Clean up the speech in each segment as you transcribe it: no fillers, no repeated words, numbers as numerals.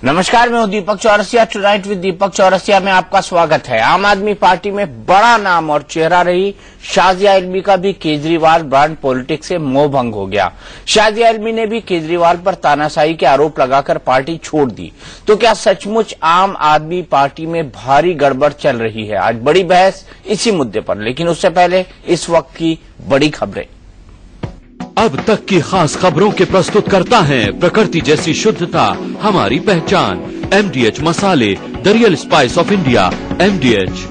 नमस्कार, मैं हूं दीपक चौरसिया। टुनाइट विद दीपक चौरसिया में आपका स्वागत है। आम आदमी पार्टी में बड़ा नाम और चेहरा रही शाजिया इल्मी का भी केजरीवाल ब्रांड पॉलिटिक्स से मोह भंग हो गया। शाजिया इल्मी ने भी केजरीवाल पर तानाशाही के आरोप लगाकर पार्टी छोड़ दी। तो क्या सचमुच आम आदमी पार्टी में भारी गड़बड़ चल रही है? आज बड़ी बहस इसी मुद्दे पर, लेकिन उससे पहले इस वक्त की बड़ी खबरें। अब तक की खास खबरों के प्रस्तुत करता है प्रकृति जैसी शुद्धता हमारी पहचान, MDH मसाले, the real spice of India, MDH।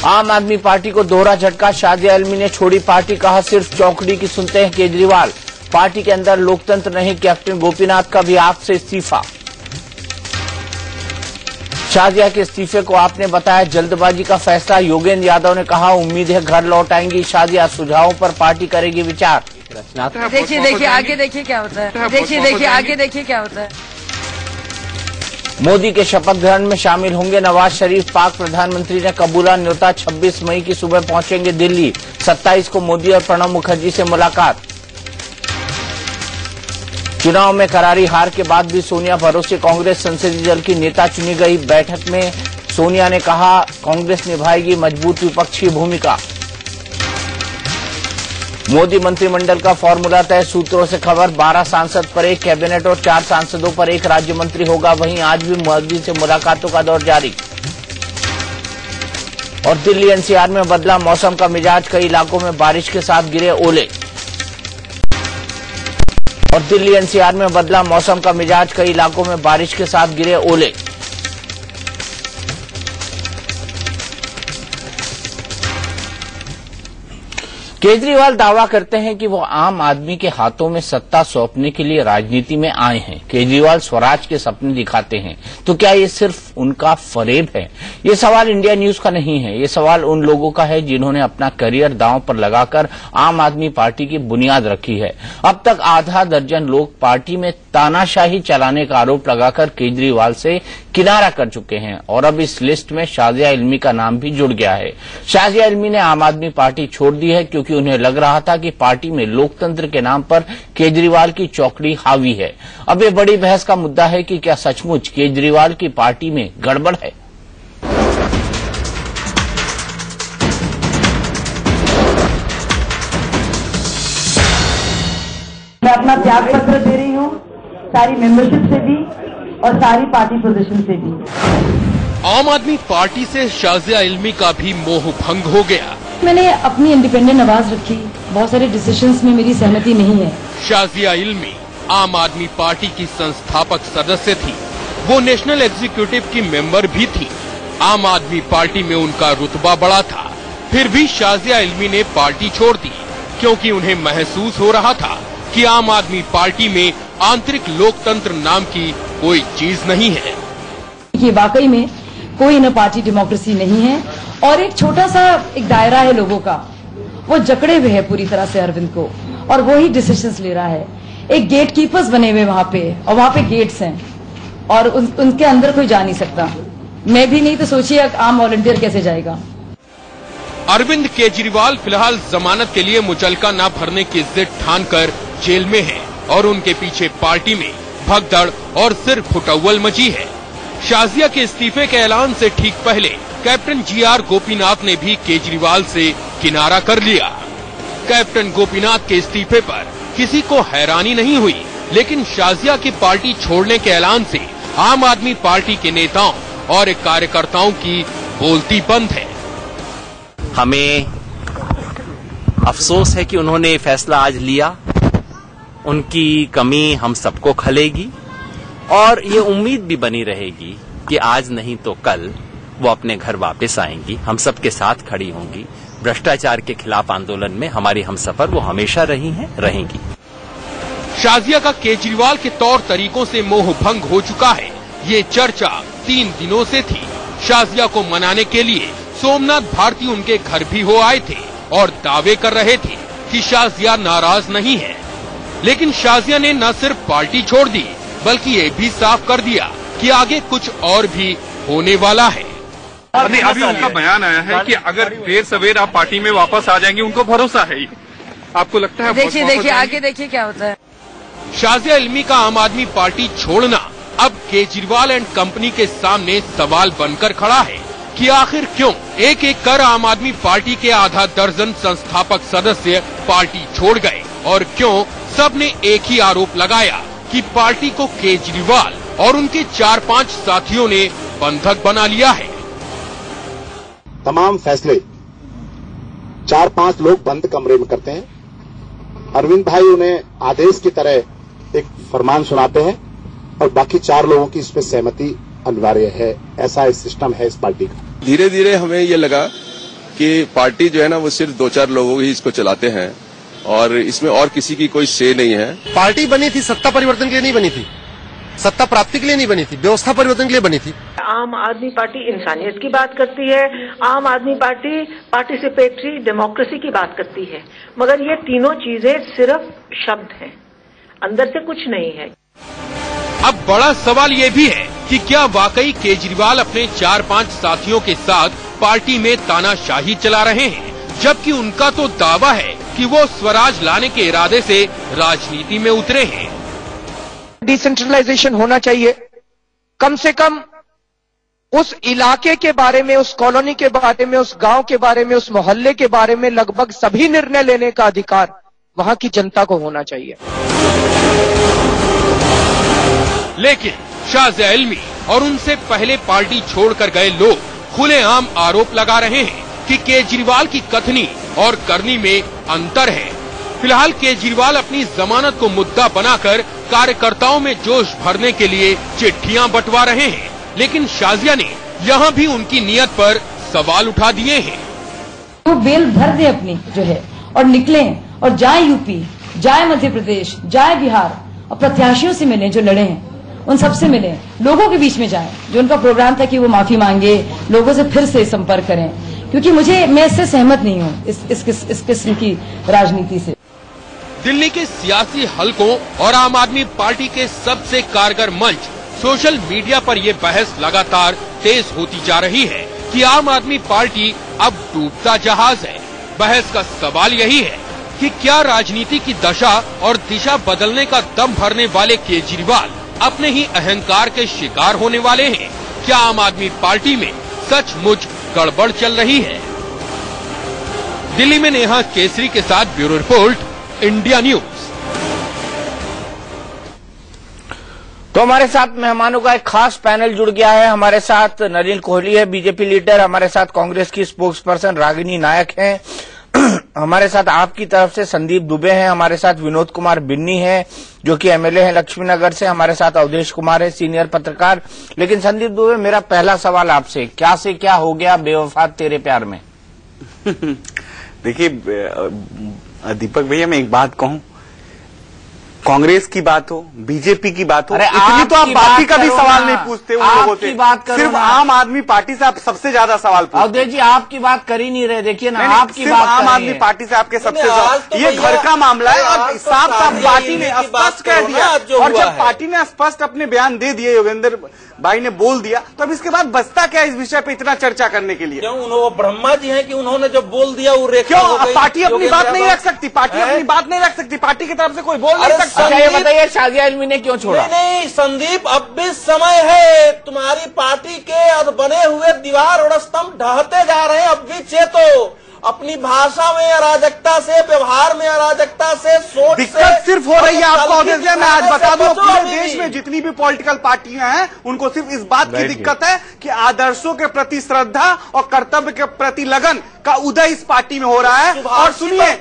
आम आदमी पार्टी को दोहरा झटका, शाजिया इल्मी ने छोड़ी पार्टी, कहा सिर्फ चौकड़ी की सुनते हैं केजरीवाल। पार्टी के अंदर लोकतंत्र नहीं, कैप्टन गोपीनाथ का भी आप से इस्तीफा। शाजिया के इस्तीफे को आपने बताया जल्दबाजी का फैसला। योगेंद्र यादव ने कहा उम्मीद है घर लौट आएंगी शाजिया, सुझावों पर पार्टी करेगी विचार। देखिए आगे देखिए क्या होता है। देखिए आगे देखिए क्या होता है। मोदी के शपथ ग्रहण में शामिल होंगे नवाज शरीफ। पाक प्रधानमंत्री ने कबूला न्योता, 26 मई की सुबह पहुंचेंगे दिल्ली। 27 को मोदी और प्रणब मुखर्जी से मुलाकात। चुनाव में करारी हार के बाद भी सोनिया भरोसे कांग्रेस संसदीय दल की नेता चुनी गई। बैठक में सोनिया ने कहा कांग्रेस निभाएगी मजबूत विपक्षी भूमिका। मोदी मंत्रिमंडल का फॉर्मूला तय, सूत्रों से खबर। 12 सांसद पर एक कैबिनेट और 4 सांसदों पर एक राज्य मंत्री होगा। वहीं आज भी मोदी से मुलाकातों का दौर जारी। और दिल्ली NCR में बदला मौसम का मिजाज, कई इलाकों में बारिश के साथ गिरे ओले। और दिल्ली NCR में बदला मौसम का मिजाज, कई इलाकों में बारिश के साथ गिरे ओले। केजरीवाल दावा करते हैं कि वो आम आदमी के हाथों में सत्ता सौंपने के लिए राजनीति में आए हैं। केजरीवाल स्वराज के सपने दिखाते हैं, तो क्या ये सिर्फ उनका फरेब है? ये सवाल इंडिया न्यूज का नहीं है, ये सवाल उन लोगों का है जिन्होंने अपना करियर दांव पर लगाकर आम आदमी पार्टी की बुनियाद रखी है। अब तक आधा दर्जन लोग पार्टी में तानाशाही चलाने का आरोप लगाकर केजरीवाल से किनारा कर चुके हैं और अब इस लिस्ट में शाजिया इल्मी का नाम भी जुड़ गया है। शाजिया इल्मी ने आम आदमी पार्टी छोड़ दी है क्योंकि उन्हें लग रहा था कि पार्टी में लोकतंत्र के नाम पर केजरीवाल की चौकड़ी हावी है। अब ये बड़ी बहस का मुद्दा है कि क्या सचमुच केजरीवाल की पार्टी में गड़बड़ है? मैं अपना त्याग पत्र दे रही हूँ, सारी मेंबरशिप से भी और सारी पार्टी पोजीशन से भी। आम आदमी पार्टी से शाजिया इल्मी का भी मोह भंग हो गया। मैंने अपनी इंडिपेंडेंट आवाज रखी, बहुत सारे डिसीजंस में मेरी सहमति नहीं है। शाजिया इल्मी आम आदमी पार्टी की संस्थापक सदस्य थी, वो नेशनल एग्जीक्यूटिव की मेंबर भी थी। आम आदमी पार्टी में उनका रुतबा बड़ा था, फिर भी शाजिया इल्मी ने पार्टी छोड़ दी क्योंकि उन्हें महसूस हो रहा था कि आम आदमी पार्टी में आंतरिक लोकतंत्र नाम की कोई चीज नहीं है। ये वाकई में कोई न पार्टी डेमोक्रेसी नहीं है और एक छोटा सा एक दायरा है लोगों का, वो जकड़े हुए है पूरी तरह से अरविंद को और वो ही डिसीजंस ले रहा है। एक गेट कीपर्स बने हुए वहां पे और वहां पे गेट्स हैं और उनके अंदर कोई जा नहीं सकता। मैं भी नहीं तो सोचिए आम वॉलंटियर कैसे जाएगा। अरविंद केजरीवाल फिलहाल जमानत के लिए मुचलका न भरने की जिद ठानकर जेल में हैं और उनके पीछे पार्टी में भगदड़ और सिर फुटअव्वल मची है। शाजिया के इस्तीफे के ऐलान से ठीक पहले कैप्टन GR गोपीनाथ ने भी केजरीवाल से किनारा कर लिया। कैप्टन गोपीनाथ के इस्तीफे पर किसी को हैरानी नहीं हुई, लेकिन शाजिया की पार्टी छोड़ने के ऐलान से आम आदमी पार्टी के नेताओं और कार्यकर्ताओं की बोलती बंद है। हमें अफसोस है कि उन्होंने फैसला आज लिया, उनकी कमी हम सबको खलेगी और ये उम्मीद भी बनी रहेगी कि आज नहीं तो कल वो अपने घर वापस आएंगी, हम सबके साथ खड़ी होंगी। भ्रष्टाचार के खिलाफ आंदोलन में हमारी हमसफर वो हमेशा रही हैं, रहेंगी। शाजिया का केजरीवाल के तौर तरीकों से मोह भंग हो चुका है, ये चर्चा 3 दिनों से थी। शाजिया को मनाने के लिए सोमनाथ भारती उनके घर भी हो आए थे और दावे कर रहे थे कि शाजिया नाराज नहीं है। लेकिन शाजिया ने न सिर्फ पार्टी छोड़ दी बल्कि ये भी साफ कर दिया कि आगे कुछ और भी होने वाला है। अभी उनका बयान आया है कि अगर देर सवेर आप पार्टी में वापस आ जाएंगे, उनको भरोसा है। आपको लगता है? देखिए आगे देखिए क्या होता है। शाजिया इल्मी का आम आदमी पार्टी छोड़ना अब केजरीवाल एंड कंपनी के सामने सवाल बनकर खड़ा है कि आखिर क्यों एक एक कर आम आदमी पार्टी के आधा दर्जन संस्थापक सदस्य पार्टी छोड़ गए और क्यों सबने एक ही आरोप लगाया कि पार्टी को केजरीवाल और उनके 4-5 साथियों ने बंधक बना लिया है। तमाम फैसले 4-5 लोग बंद कमरे में करते हैं। अरविंद भाई उन्हें आदेश की तरह एक फरमान सुनाते हैं और बाकी 4 लोगों की इस पर सहमति अनिवार्य है। ऐसा इस सिस्टम है इस पार्टी का। धीरे धीरे हमें ये लगा कि पार्टी जो है ना वो सिर्फ 2-4 लोग ही इसको चलाते हैं और इसमें और किसी की कोई से नहीं है। पार्टी बनी थी सत्ता परिवर्तन के लिए नहीं बनी थी, सत्ता प्राप्ति के लिए नहीं बनी थी, व्यवस्था परिवर्तन के लिए बनी थी। आम आदमी पार्टी इंसानियत की बात करती है, आम आदमी पार्टी पार्टिसिपेटरी डेमोक्रेसी की बात करती है, मगर ये तीनों चीजें सिर्फ शब्द हैं, अंदर से कुछ नहीं है। अब बड़ा सवाल ये भी है कि क्या वाकई केजरीवाल अपने 4-5 साथियों के साथ पार्टी में तानाशाही चला रहे हैं, जबकि उनका तो दावा है कि वो स्वराज लाने के इरादे से राजनीति में उतरे हैं। डिसेंट्रलाइजेशन होना चाहिए, कम से कम उस इलाके के बारे में, उस कॉलोनी के बारे में, उस गांव के बारे में, उस मोहल्ले के बारे में लगभग सभी निर्णय लेने का अधिकार वहां की जनता को होना चाहिए। लेकिन शाजिया इल्मी और उनसे पहले पार्टी छोड़कर गए लोग खुलेआम आरोप लगा रहे हैं कि केजरीवाल की कथनी और करनी में अंतर है। फिलहाल केजरीवाल अपनी जमानत को मुद्दा बनाकर कार्यकर्ताओं में जोश भरने के लिए चिट्ठियां बंटवा रहे हैं, लेकिन शाजिया ने यहां भी उनकी नियत पर सवाल उठा दिए हैं। वो बेल भर दे अपनी जो है और निकलें और जाए यूपी, जाए मध्य प्रदेश, जाए बिहार और प्रत्याशियों से मिलें जो लड़े हैं, उन सबसे मिलें, लोगों के बीच में जाएं। जो उनका प्रोग्राम था कि वो माफी मांगे, लोगों से फिर से संपर्क करें, क्योंकि मैं इससे सहमत नहीं हूँ इस किस्म की राजनीति से। दिल्ली के सियासी हलकों और आम आदमी पार्टी के सबसे कारगर मंच सोशल मीडिया पर ये बहस लगातार तेज होती जा रही है कि आम आदमी पार्टी अब डूबता जहाज है। बहस का सवाल यही है कि क्या राजनीति की दशा और दिशा बदलने का दम भरने वाले केजरीवाल अपने ही अहंकार के शिकार होने वाले हैं? क्या आम आदमी पार्टी में सचमुच गड़बड़ चल रही है? दिल्ली में नेहा केसरी के साथ ब्यूरो रिपोर्ट, इंडिया न्यूज। तो हमारे साथ मेहमानों का एक खास पैनल जुड़ गया है। हमारे साथ नलिन कोहली है, बीजेपी लीडर। हमारे साथ कांग्रेस की स्पोक्स पर्सन रागिनी नायक हैं। हमारे साथ आपकी तरफ से संदीप दुबे हैं। हमारे साथ विनोद कुमार बिन्नी हैं, जो कि एमएलए हैं लक्ष्मीनगर से। हमारे साथ अवधेश कुमार है, सीनियर पत्रकार। लेकिन संदीप दुबे, मेरा पहला सवाल आपसे, क्या से क्या हो गया बेवफा तेरे प्यार में? देखिए दीपक भैया, मैं एक बात कहूं, कांग्रेस की बात हो, बीजेपी की बात हो, इतनी तो आप बाकी का भी सवाल नहीं पूछते उन लोगों से। सिर्फ आम आदमी पार्टी से आप सबसे ज्यादा सवाल पूछते। अवधेश जी, आपकी बात कर ही नहीं रहे, देखिए ना, आपकी बात आम आदमी पार्टी से आपके सबसे ज्यादा। ये घर का मामला है और साफ साफ पार्टी ने स्पष्ट कह दिया, और जब पार्टी ने स्पष्ट अपने बयान दे दिए, योगेंद्र भाई ने बोल दिया, तो अब इसके बाद बचता क्या इस विषय पे इतना चर्चा करने के लिए? क्यों वो ब्रह्मा जी हैं कि उन्होंने जब बोल दिया वो क्यों पार्टी अपनी बात नहीं रख सकती? पार्टी अपनी बात नहीं रख सकती, पार्टी की तरफ से कोई बोल नहीं सकता। ये बताइए शाजिया इल्मी ने क्यों छोड़ा? नहीं संदीप, अब भी समय है। तुम्हारी पार्टी के बने हुए दीवार और स्तंभ ढहते जा रहे हैं। अब भी चेतो, अपनी भाषा में अराजकता से, व्यवहार में अराजकता से, सोच दिक्कत सिर्फ हो रही है आपको। मैं आज बता दूं, पूरे देश में जितनी भी पॉलिटिकल पार्टियां हैं, उनको सिर्फ इस बात की दिक्कत है कि आदर्शों के प्रति श्रद्धा और कर्तव्य के प्रति लगन का उदय इस पार्टी में हो रहा है। और सुनिए,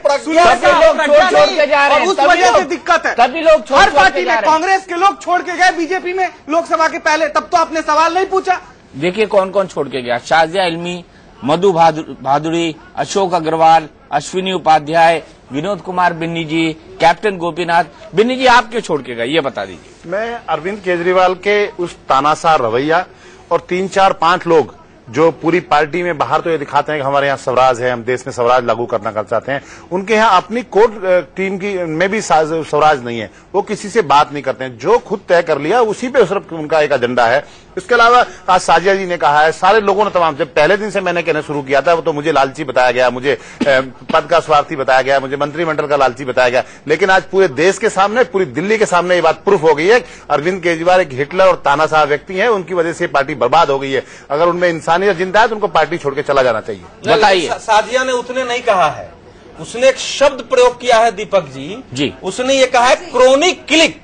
उस वजह से दिक्कत है। तभी लोग हर पार्टी में, कांग्रेस के लोग छोड़ के गए बीजेपी में लोकसभा के पहले, तब तो आपने सवाल नहीं पूछा। देखिए कौन कौन छोड़ के गया। शाजिया इल्मी, मधु भादुड़ी, अशोक अग्रवाल, अश्विनी उपाध्याय, विनोद कुमार बिन्नी जी, कैप्टन गोपीनाथ। बिन्नी जी, आप क्यों छोड़ के गए, ये बता दीजिए। मैं अरविंद केजरीवाल के उस तानाशाह रवैया और 3-4-5 लोग जो पूरी पार्टी में बाहर तो ये दिखाते हैं कि हमारे यहाँ स्वराज है, हम देश में स्वराज लागू करना चाहते हैं, उनके यहाँ अपनी कोर टीम की में भी स्वराज नहीं है। वो किसी से बात नहीं करते हैं, जो खुद तय कर लिया उसी पे सिर्फ उनका एक एजेंडा है। इसके अलावा आज साजिया जी ने कहा है, सारे लोगों ने तमाम, जब पहले दिन से मैंने कहना शुरू किया था तो मुझे लालची बताया गया, मुझे पद का स्वार्थी बताया गया, मुझे मंत्रिमंडल का लालची बताया गया, लेकिन आज पूरे देश के सामने, पूरी दिल्ली के सामने ये बात प्रूफ हो गई है अरविंद केजरीवाल एक हिटलर और तानाशाह व्यक्ति है, उनकी वजह से पार्टी बर्बाद हो गई है। अगर उनमें इंसानियत जिंदा है तो उनको पार्टी छोड़ के चला जाना चाहिए। बताइए। साजिया ने उतने नहीं कहा है, उसने एक शब्द प्रयोग किया है दीपक जी, उसने ये कहा है क्रोनिक क्लिक।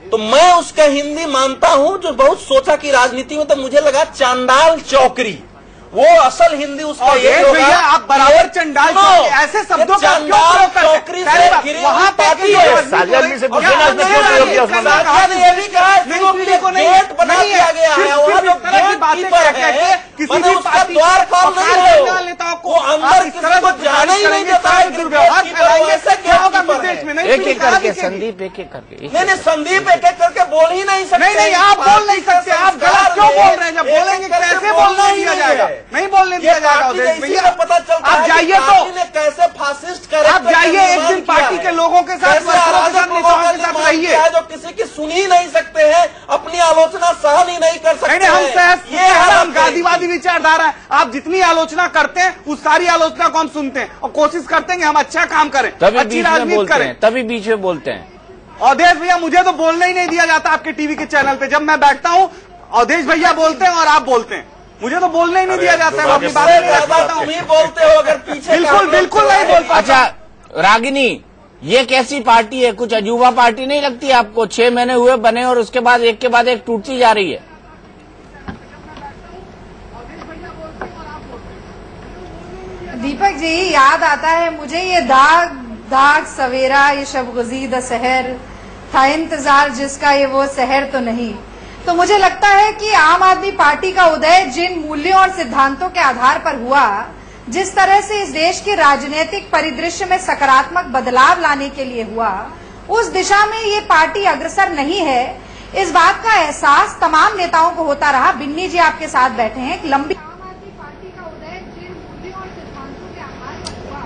तो मैं उसका हिंदी मानता हूं, जो बहुत सोचा कि राजनीति में, तो मुझे लगा चांडाल चौकरी, वो असल हिंदी उसका ये होगा। आप बराबर चंडाल चौकरी ऐसे शब्दों का क्यों चौकरी से घिरी वहां पार्टी है। साजिया जी से पूछना है ये भी कहा को गेट बना दिया गया है, वहां जो गेट कीपर है, किसी भी उसका द्वार काम नहीं है, नेताओं को अंदर किसी को जाने ही नहीं देता है। दुर्व्यवहार फैलाएंगे से क्या होगा विदेश में? नहीं, एक एक करके संदीप, एक एक करके। नहीं, संदीप एक एक करके बोल ही नहीं सकते। नहीं, आप बोल नहीं सकते, आप गलत क्यों बोल रहे हैं? जब बोलेंगे कैसे बोलना दिया जाएगा? नहीं बोलने दिया जाएगा भैया। पता चलता आप जाइए तो कैसे फासिस्ट कर, आप जाइए एक दिन पार्टी के लोगों के साथ, नेताओं के साथ रहिए, जो किसी की सुन ही नहीं सकते हैं, अपनी आलोचना सहन ही नहीं कर सकते। हम गांधीवादी विचारधारा है, आप जितनी आलोचना करते हैं उस सारी आलोचना को हम सुनते हैं और कोशिश करते हैं कि हम अच्छा काम करें, अच्छी राजनीति करें, तभी बीच में बोलते हैं। अवधेश भैया, मुझे तो बोलना ही नहीं दिया जाता आपके टीवी के चैनल पे। जब मैं बैठता हूँ अवधेश भैया बोलते हैं और आप बोलते हैं, मुझे तो बोलने ही नहीं दिया जाता है। अपनी बात बोलते हो अगर पीछे, बिल्कुल नहीं बोल पाता। अच्छा रागिनी, ये कैसी पार्टी है? कुछ अजूबा पार्टी नहीं लगती आपको? 6 महीने हुए बने और उसके बाद एक के बाद एक टूटती जा रही है। दीपक जी, याद आता है मुझे ये दाग दाग सवेरा, ये शब गुज़ीदा सहर था इंतजार जिसका, ये वो सहर तो नहीं। तो मुझे लगता है कि आम आदमी पार्टी का उदय जिन मूल्यों और सिद्धांतों के आधार पर हुआ, जिस तरह से इस देश के राजनीतिक परिदृश्य में सकारात्मक बदलाव लाने के लिए हुआ, उस दिशा में ये पार्टी अग्रसर नहीं है। इस बात का एहसास तमाम नेताओं को होता रहा। बिन्नी जी आपके साथ बैठे हैं। एक लंबी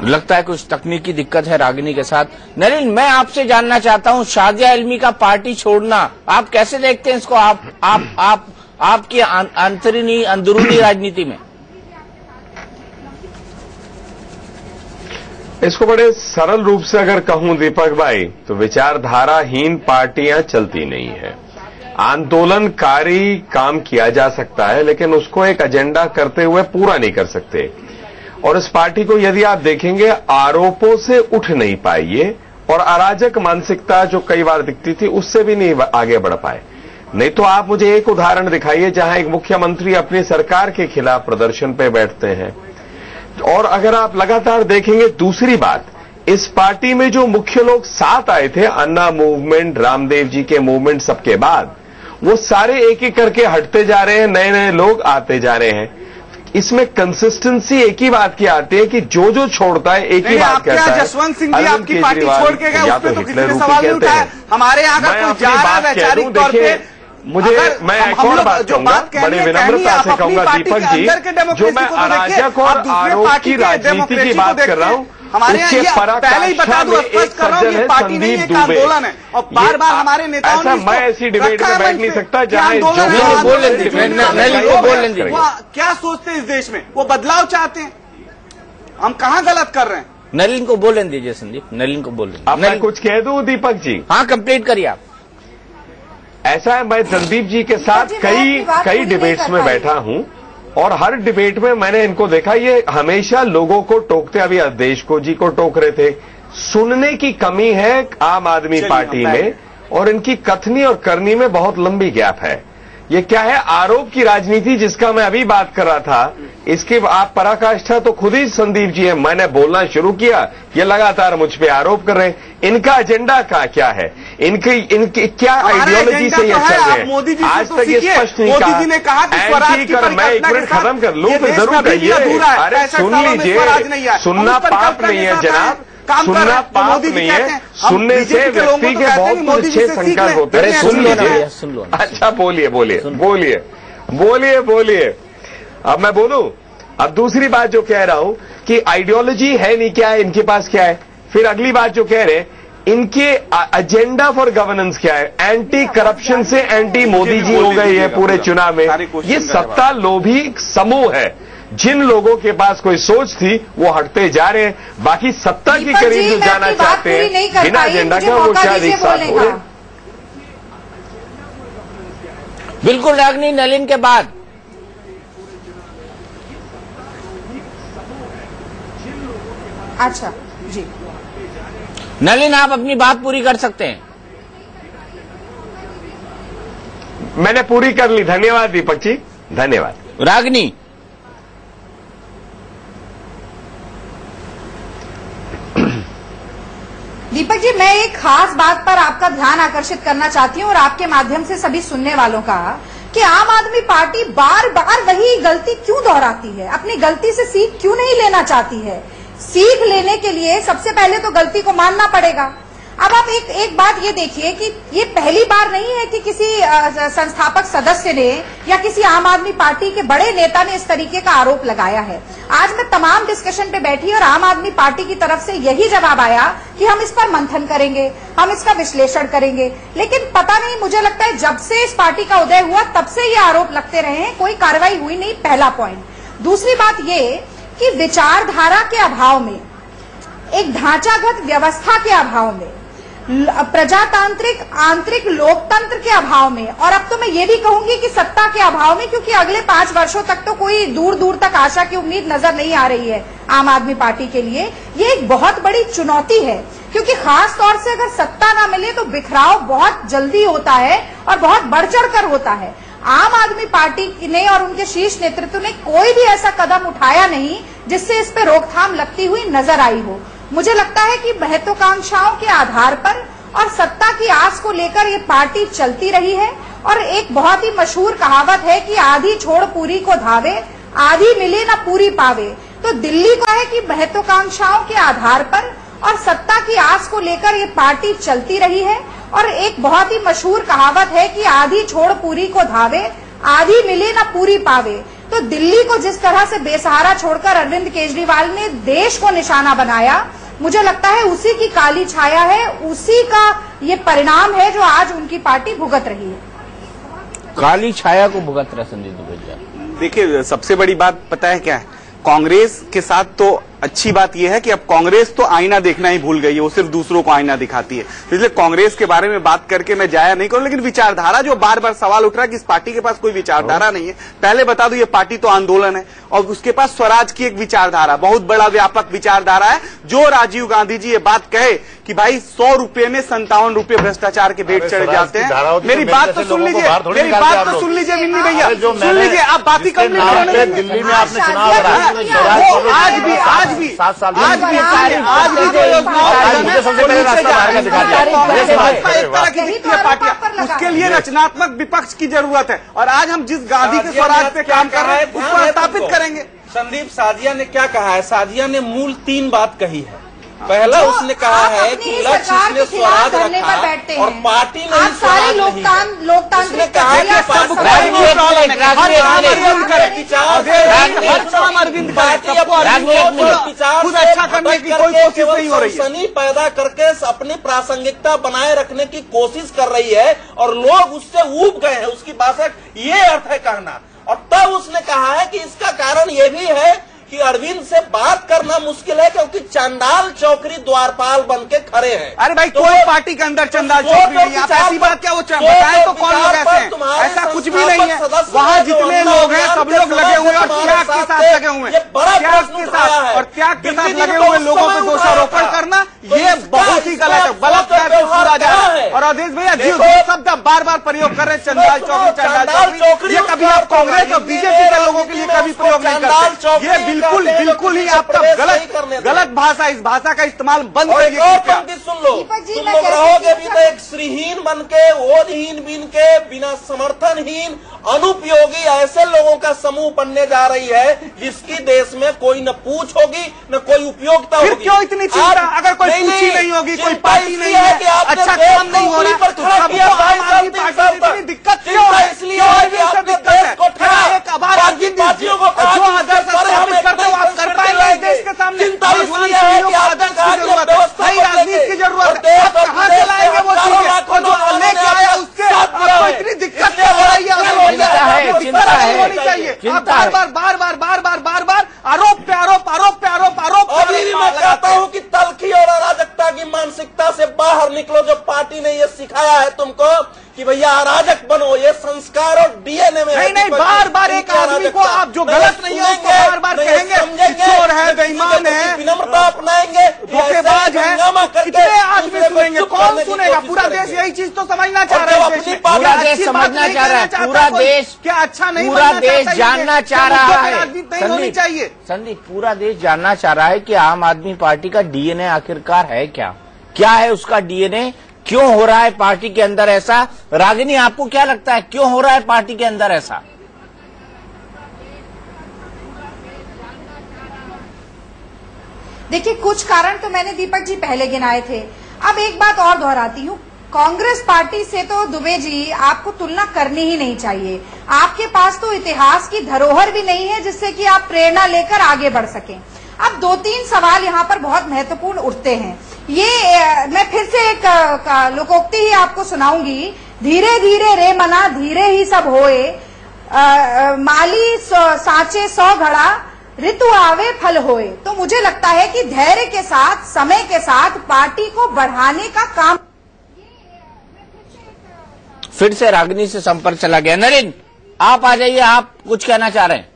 लगता है कुछ तकनीकी दिक्कत है रागिनी के साथ। नलिन, मैं आपसे जानना चाहता हूं, शादिया इल्मी का पार्टी छोड़ना आप कैसे देखते हैं इसको? आपकी अंदरूनी राजनीति में इसको बड़े सरल रूप से अगर कहूं दीपक भाई, तो विचारधाराहीन पार्टियां चलती नहीं है। आंदोलनकारी काम किया जा सकता है, लेकिन उसको एक एजेंडा करते हुए पूरा नहीं कर सकते। और इस पार्टी को यदि आप देखेंगे, आरोपों से उठ नहीं पाई ये, और अराजक मानसिकता जो कई बार दिखती थी उससे भी नहीं आगे बढ़ पाए। नहीं तो आप मुझे एक उदाहरण दिखाइए जहां एक मुख्यमंत्री अपनी सरकार के खिलाफ प्रदर्शन पे बैठते हैं। और अगर आप लगातार देखेंगे, दूसरी बात, इस पार्टी में जो मुख्य लोग साथ आए थे, अन्ना मूवमेंट, रामदेव जी के मूवमेंट, सबके बाद वो सारे एक एक करके हटते जा रहे हैं, नए नए लोग आते जा रहे हैं। इसमें कंसिस्टेंसी एक ही बात की आती है कि जो छोड़ता है एक ही बात कहता है। जसवंत सिंह जी आपकी पार्टी छोड़ के गए, उस पे तो किसी ने सवाल नहीं उठाया। हमारे यहाँ का कोई जा रहा है वैचारिक तौर पे। मुझे मैं एक और बात कहूंगा, बड़े विनम्रता से कहूंगा दीपक जी, जो मैं अराजक और आरोप की राजनीति की बात कर रहा हूं, हमारे यहाँ पहले ही बता दूं, स्पष्ट कर रहा हूं, ये पार्टी नहीं है, एक आंदोलन है। और बार बार हमारे नेताओं ने मैं ऐसी डिबेट में बैठ नहीं सकता जहां क्या सोचते हैं इस देश में, वो बदलाव चाहते हैं। हम कहाँ गलत कर रहे हैं? नलिन को बोलने दीजिए संदीप, नलिन को बोलने। अब मैं कुछ कह दूं दीपक जी? हाँ, कंप्लीट करिए आप। ऐसा है, मैं संदीप जी के साथ कई डिबेट्स में बैठा हूं, और हर डिबेट में मैंने इनको देखा, ये हमेशा लोगों को टोकते। अभी अवधेश को जी को टोक रहे थे। सुनने की कमी है आम आदमी पार्टी में, और इनकी कथनी और करनी में बहुत लंबी गैप है। ये क्या है? आरोप की राजनीति, जिसका मैं अभी बात कर रहा था, इसकी आप पराकाष्ठा तो खुद ही संदीप जी है। मैंने बोलना शुरू किया, ये लगातार मुझ पे आरोप कर रहे हैं। इनका एजेंडा क्या है? इनकी क्या आइडियोलॉजी से ये चल रहे हैं? आज तक ये स्पष्ट नहीं कहा। मैं एक मिनट खत्म कर लूं तो जरूर कहिए। अरे सुन लीजिए, सुनना पाप नहीं है जनाब, सुनना पाप नहीं है। सुनने से व्यक्ति के बहुत अच्छे संकल्प होते हैं। सुन लो। अच्छा, बोलिए। अब मैं बोलूं? अब दूसरी बात जो कह रहा हूं कि आइडियोलॉजी है नहीं, क्या है इनके पास, क्या है? फिर अगली बात जो कह रहे हैं, इनके एजेंडा फॉर गवर्नेंस क्या है? एंटी करप्शन से एंटी मोदी जी हो गए ये पूरे चुनाव में। ये सत्ता लोभी समूह है। जिन लोगों के पास कोई सोच थी वो हटते जा रहे हैं। बाकी सत्ता के करीब जो जाना चाहते हैं बिना एजेंडा का, वो शायद एक साथ हो रहे। बिल्कुल रागिनी, नलिन के बाद अच्छा जी नलिन, आप अपनी बात पूरी कर सकते हैं। मैंने पूरी कर ली। धन्यवाद दीपक जी, धन्यवाद। रागिनी, दीपक जी, मैं एक खास बात पर आपका ध्यान आकर्षित करना चाहती हूँ और आपके माध्यम से सभी सुनने वालों का, कि आम आदमी पार्टी बार बार वही गलती क्यों दोहराती है? अपनी गलती से सीख क्यों नहीं लेना चाहती है? सीख लेने के लिए सबसे पहले तो गलती को मानना पड़ेगा। अब आप एक बात ये देखिए कि ये पहली बार नहीं है कि किसी संस्थापक सदस्य ने या किसी आम आदमी पार्टी के बड़े नेता ने इस तरीके का आरोप लगाया है। आज मैं तमाम डिस्कशन पे बैठी और आम आदमी पार्टी की तरफ से यही जवाब आया कि हम इस पर मंथन करेंगे, हम इसका विश्लेषण करेंगे। लेकिन पता नहीं, मुझे लगता है जब से इस पार्टी का उदय हुआ तब से ये आरोप लगते रहे हैं, कोई कार्रवाई हुई नहीं, पहला पॉइंट। दूसरी बात ये कि विचारधारा के अभाव में, एक ढांचागत व्यवस्था के अभाव में, प्रजातांत्रिक आंतरिक लोकतंत्र के अभाव में, और अब तो मैं ये भी कहूंगी कि सत्ता के अभाव में, क्योंकि अगले 5 वर्षों तक तो कोई दूर दूर तक आशा की उम्मीद नजर नहीं आ रही है आम आदमी पार्टी के लिए। ये एक बहुत बड़ी चुनौती है, क्योंकि खास तौर से अगर सत्ता ना मिले तो बिखराव बहुत जल्दी होता है और बहुत बढ़ चढ़कर होता है। आम आदमी पार्टी ने और उनके शीर्ष नेतृत्व ने कोई भी ऐसा कदम उठाया नहीं जिससे इस पे रोकथाम लगती हुई नजर आई हो। मुझे लगता है कि महत्वाकांक्षाओं के आधार पर और सत्ता की आस को लेकर ये पार्टी चलती रही है। और एक बहुत ही मशहूर कहावत है कि आधी छोड़ पूरी को धावे, आधी मिले ना पूरी पावे। तो दिल्ली का है कि महत्वाकांक्षाओं के आधार पर और सत्ता की आस को लेकर ये पार्टी चलती रही है। और एक बहुत ही मशहूर कहावत है कि आधी छोड़ पूरी को धावे, आधी मिले ना पूरी पावे। तो दिल्ली को जिस तरह से बेसहारा छोड़कर अरविंद केजरीवाल ने देश को निशाना बनाया, मुझे लगता है उसी की काली छाया है, उसी का ये परिणाम है जो आज उनकी पार्टी भुगत रही है। काली छाया को भुगत रहा संजय दुबे। देखिए, सबसे बड़ी बात पता है क्या है? कांग्रेस के साथ तो अच्छी बात यह है कि अब कांग्रेस तो आईना देखना ही भूल गई है, वो सिर्फ दूसरों को आईना दिखाती है। इसलिए कांग्रेस के बारे में बात करके मैं जाया नहीं करूं, लेकिन विचारधारा जो बार बार सवाल उठ रहा है कि इस पार्टी के पास कोई विचारधारा नहीं है। पहले बता दूं, ये पार्टी तो आंदोलन है और उसके पास स्वराज की एक विचारधारा, बहुत बड़ा व्यापक विचारधारा है। जो राजीव गांधी जी ये बात कहे कि भाई 100 रुपए में 57 रुपए भ्रष्टाचार के भेंट चढ़ जाते हैं, मेरी बात तो सुन लीजिए, मेरी बात तो सुन लीजिए मिन्नी भैया, सुन लीजिए। आप बात ही कम नहीं, दिल्ली में आपने चुनाव आज भी उसके लिए रचनात्मक विपक्ष की जरूरत है। और आज हम जिस गांधी के स्वराज पे काम कर रहे हैं उसको स्थापित करेंगे। संदीप, सादिया ने क्या कहा है? सादिया ने मूल 3 बात कही है। पहला उसने कहा है कि लक्ष्य इसने स्वराज रखा और पार्टी ने सारे लोकतांत्रिक खुद अच्छा करने की कोई कोशिश नहीं हो रही है, सनी पैदा करके अपनी प्रासंगिकता बनाए रखने की कोशिश कर रही है और लोग उससे ऊब गए हैं। उसकी भाषा ये अर्थ है कहना। और तब उसने कहा है कि इसका कारण ये भी है कि अरविंद से बात करना मुश्किल है क्योंकि चंडाल चौकरी द्वारपाल बन के खड़े हैं। अरे भाई, तो कोई पार्टी के अंदर चंडाल चौकरी नहीं है। आप ऐसी बात क्या वो बताए तो कौन लोग ऐसे हैं? ऐसा कुछ भी नहीं है। वहाँ जितने लोग हैं सब लोग लगे हुए और त्याग के साथ लगे हुए हैं, त्याग के साथ और त्याग के साथ लगे हुए लोगों को दोषारोपण करना ये बहुत ही गलत है, गलत पूरा जा रहा है। और अवधेश भैया जो शब्द बार बार प्रयोग कर रहे हैं, चंडाल चौकरी, चंडाल चौकरी, ये कभी आप कांग्रेस और बीजेपी के लोगों के लिए कभी प्रयोग नहीं करते। ये बिल्कुल ही आपका गलत भाषा, इस भाषा का इस्तेमाल बंद करिए। और पंक्ति सुन लो, तुम लोग रहोगे भी तो एक श्रीहीन बन के, ओजहीन बिन के, बिना समर्थनहीन, अनुपयोगी ऐसे लोगों का समूह बनने जा रही है जिसकी देश में कोई न पूछ होगी न कोई उपयोगिता होगी। फिर क्यों इतनी चिंता? अगर कोई पूछ ही नहीं होगी, कोई पार्टी नहीं है, अच्छा काम नहीं हो रहा तो इतनी दिक्कत क्यों है? इसलिए पार्टियों को जो आदर्श आप कर पाएंगे देश के सामने? राजनीति की जरूरत है, है, चिंता है। बार आरोप पे आरोप, आरोप पे आरोप, आरोप। अभी भी मैं कहता हूँ कि तलखी और अराजकता की मानसिकता से बाहर निकलो। जो पार्टी ने ये सिखाया है तुमको कि भैया अराजक बनो, ये संस्कार और डीएनए में नहीं, बार एक आदमी को आप जो गलत नहीं है उसको बार कहेंगे, चोर है, बेईमान है, विनम्रता अपनाएंगे, धोखेबाज है, कितने आदमी सुनेंगे? कौन सुनेगा? पूरा देश यही चीज तो समझना चाह रहा है। पूरा देश समझना चाह रहा है, पूरा देश क्या अच्छा नहीं, पूरा देश जानना चाह रहा है। होनी चाहिए संदीप, पूरा देश जानना चाह रहा है कि आम आदमी पार्टी का डीएनए आखिरकार है क्या? क्या है उसका डीएनए? क्यों हो रहा है पार्टी के अंदर ऐसा? रागिनी, आपको क्या लगता है क्यों हो रहा है पार्टी के अंदर ऐसा? देखिए, कुछ कारण तो मैंने दीपक जी पहले गिनाए थे। अब एक बात और दोहराती हूँ, कांग्रेस पार्टी से तो दुबे जी आपको तुलना करनी ही नहीं चाहिए। आपके पास तो इतिहास की धरोहर भी नहीं है जिससे कि आप प्रेरणा लेकर आगे बढ़ सकें। अब 2-3 सवाल यहाँ पर बहुत महत्वपूर्ण उठते हैं। ये मैं फिर से एक लोकोक्ति ही आपको सुनाऊंगी। धीरे धीरे रे मना, धीरे ही सब होए, माली साचे 100 घड़ा, ऋतु आवे फल होए। तो मुझे लगता है कि धैर्य के साथ, समय के साथ पार्टी को बढ़ाने का काम। फिर से रागिनी से संपर्क चला गया। नरेंद्र, आप आ जाइए, आप कुछ कहना चाह रहे हैं?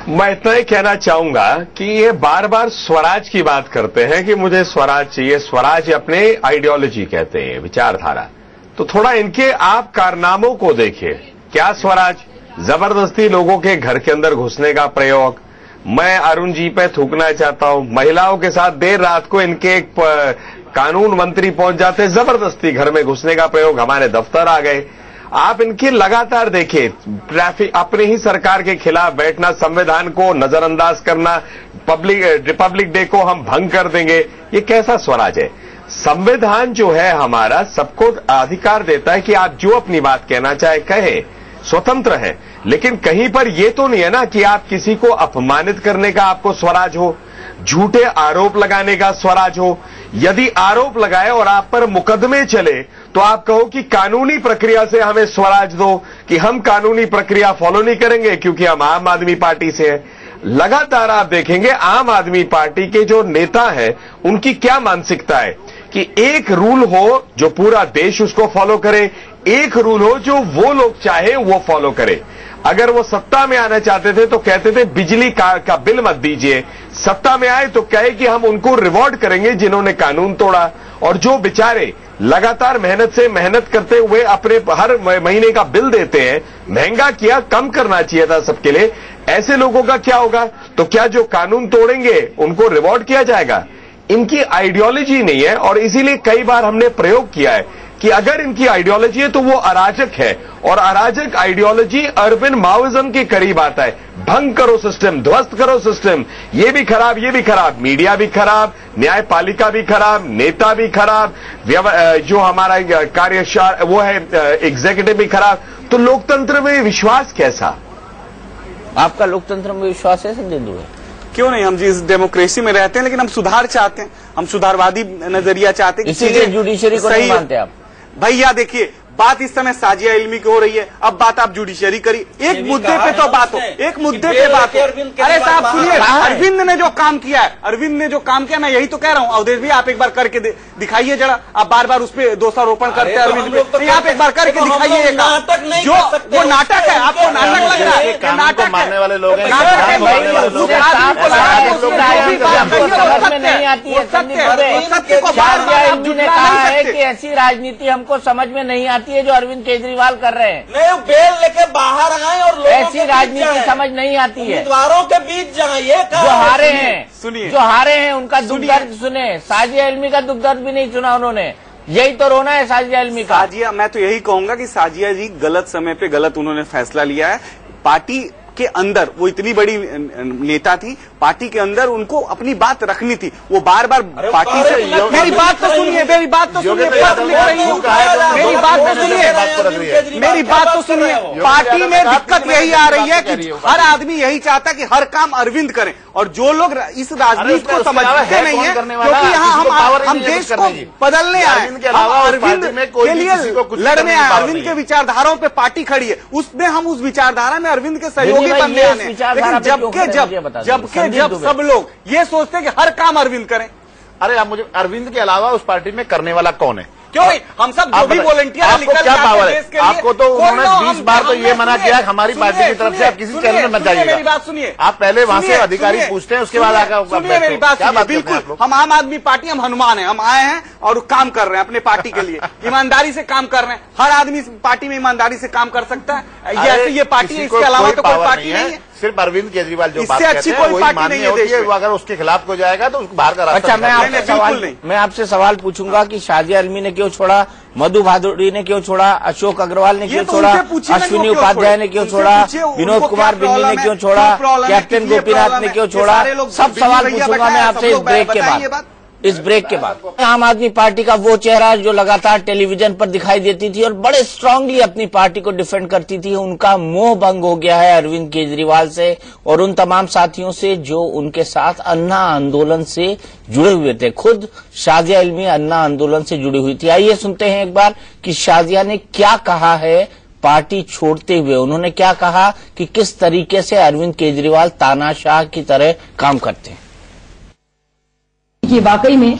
मैं इतना ही कहना चाहूंगा कि ये बार बार स्वराज की बात करते हैं कि मुझे स्वराज चाहिए। स्वराज अपने आइडियोलॉजी कहते हैं, विचारधारा। तो थोड़ा इनके आप कारनामों को देखिए। क्या स्वराज? जबरदस्ती लोगों के घर के अंदर घुसने का प्रयोग। मैं अरुण जी पे थूकना चाहता हूं। महिलाओं के साथ देर रात को इनके एक कानून मंत्री पहुंच जाते, जबरदस्ती घर में घुसने का प्रयोग, हमारे दफ्तर आ गए। आप इनकी लगातार देखिए, ट्रैफिक, अपने ही सरकार के खिलाफ बैठना, संविधान को नजरअंदाज करना, रिपब्लिक डे को हम भंग कर देंगे। ये कैसा स्वराज है? संविधान जो है हमारा सबको अधिकार देता है कि आप जो अपनी बात कहना चाहे कहे, स्वतंत्र है। लेकिन कहीं पर यह तो नहीं है ना कि आप किसी को अपमानित करने का आपको स्वराज हो, झूठे आरोप लगाने का स्वराज हो। यदि आरोप लगाए और आप पर मुकदमे चले तो आप कहो कि कानूनी प्रक्रिया से हमें स्वराज दो, कि हम कानूनी प्रक्रिया फॉलो नहीं करेंगे क्योंकि हम आम आदमी पार्टी से हैं। लगातार आप देखेंगे आम आदमी पार्टी के जो नेता हैं उनकी क्या मानसिकता है कि एक रूल हो जो पूरा देश उसको फॉलो करे, एक रूल हो जो वो लोग चाहे वो फॉलो करे। अगर वो सत्ता में आना चाहते थे तो कहते थे बिजली का बिल मत दीजिए, सत्ता में आए तो कहे कि हम उनको रिवॉर्ड करेंगे जिन्होंने कानून तोड़ा। और जो बेचारे लगातार मेहनत करते हुए अपने हर महीने का बिल देते हैं, महंगा किया, कम करना चाहिए था सबके लिए, ऐसे लोगों का क्या होगा? तो क्या जो कानून तोड़ेंगे उनको रिवॉर्ड किया जाएगा? इनकी आइडियोलॉजी नहीं है। और इसीलिए कई बार हमने प्रयोग किया है कि अगर इनकी आइडियोलॉजी है तो वो अराजक है, और अराजक आइडियोलॉजी अरविंद माओइज्म के करीब आता है। भंग करो सिस्टम, ध्वस्त करो सिस्टम, ये भी खराब, ये भी खराब, मीडिया भी खराब, न्यायपालिका भी खराब, नेता भी खराब, जो हमारा कार्यशाला वो है एग्जीक्यूटिव भी खराब। तो लोकतंत्र में विश्वास कैसा? आपका लोकतंत्र में विश्वास है संजय दुबे? क्यों नहीं, हम जिस डेमोक्रेसी में रहते हैं, लेकिन हम सुधार चाहते हैं, हम सुधारवादी नजरिया चाहते हैं। इसीलिए जुडिशरी को नहीं मानते आप? भैया देखिए, बात इस समय साजिया इल्मी की हो रही है, अब बात आप जुडिशरी करी, एक मुद्दे पे तो बात हो, एक मुद्दे पे बात हो। अरे साहब सुनिए, अरविंद ने जो काम किया है, अरविंद ने जो काम किया, मैं यही तो कह रहा हूँ। अवधेश भी आप एक बार करके दिखाइए जरा, आप बार बार उस पर दोषारोपण करते हैं अरविंद पे, आप एक बार करके दिखाइए। जो वो नाटक है, आपको नाटक लग रहा है, नाटक मानने वाले लोग नहीं आती है। सत्य को कहा है कि ऐसी राजनीति हमको समझ में नहीं आती है जो अरविंद केजरीवाल कर रहे हैं। नहीं, बेल लेके बाहर आए और लोगों ऐसी राजनीति समझ नहीं आती है। उम्मीदवारों के बीच जाइए, जो हारे हैं, सुनिए, जो हारे हैं उनका दुख दर्द सुने। साजिया इल्मी का दुख दर्द भी नहीं सुना उन्होंने, यही तो रोना है साजिया इल्मी का। साजिया, मैं तो यही कहूंगा कि साजिया जी गलत समय पे गलत उन्होंने फैसला लिया है। पार्टी के अंदर वो इतनी बड़ी नेता थी, पार्टी के अंदर उनको अपनी बात रखनी थी। वो बार बार पार्टी से, मेरी बात तो सुनिए, मेरी बात तो सुनिए, पत्र लिख रही हूँ, मेरी बात तो सुनिए, मेरी बात तो सुनिए। पार्टी में दिक्कत यही आ रही है कि हर आदमी यही चाहता है कि हर काम अरविंद करें, और जो लोग इस राजनीति को समझते नहीं है, क्योंकि यहाँ हम देश को बदलने आए, अरविंद के लिए लड़ने आए, अरविंद के विचारधाराओं पे पार्टी खड़ी है, उसमें हम उस विचारधारा में अरविंद के सहयोगी बनने आने। लेकिन जब सब लोग ये सोचते हैं कि हर काम अरविंद करें, अरे आप मुझे अरविंद के अलावा उस पार्टी में करने वाला कौन है? क्यों नहीं? हम सब जो भी वॉलंटियर निकल क्या पावर है आपको? तो उन्होंने 20 बार तो ये मना किया हमारी पार्टी की तरफ से आप किसी चैनल में मत जाइएगा। मेरी बात सुनिए, आप पहले वहां से अधिकारी पूछते हैं, उसके बाद आकर सुनिए मेरी बात सुनिए। बिल्कुल, हम आम आदमी पार्टी, हम हनुमान है, हम आए हैं और काम कर रहे हैं अपने पार्टी के लिए, ईमानदारी से काम कर रहे हैं। हर आदमी पार्टी में ईमानदारी से काम कर सकता है, ऐसी ये पार्टी है, इसके अलावा तो कोई पार्टी नहीं है। सिर्फ अरविंद केजरीवाल जो इससे अच्छी कोई पार्टी नहीं है, वो अगर उसके खिलाफ को जाएगा तो उसको बाहर का रास्ता। अच्छा, मैं आपसे सवाल पूछूंगा कि शाजिया आलमी ने क्यों छोड़ा, मधु भादुड़ी ने क्यों छोड़ा, अशोक अग्रवाल ने क्यों छोड़ा, अश्विनी उपाध्याय ने क्यों छोड़ा, विनोद कुमार बिन्नी ने क्यों छोड़ा, कैप्टन गोपीनाथ ने क्यों छोड़ा? सब सवाल पूछूंगा मैं आपसे इस ब्रेक के बाद। आम आदमी पार्टी का वो चेहरा जो लगातार टेलीविजन पर दिखाई देती थी और बड़े स्ट्रांगली अपनी पार्टी को डिफेंड करती थी, उनका मोह भंग हो गया है अरविंद केजरीवाल से और उन तमाम साथियों से जो उनके साथ अन्ना आंदोलन से जुड़े हुए थे। खुद शाजिया इल्मी अन्ना आंदोलन से जुड़ी हुई थी। आइए सुनते हैं एक बार कि शाजिया ने क्या कहा है पार्टी छोड़ते हुए। उन्होंने क्या कहा कि किस तरीके से अरविंद केजरीवाल तानाशाह की तरह काम करते हैं। ये वाकई में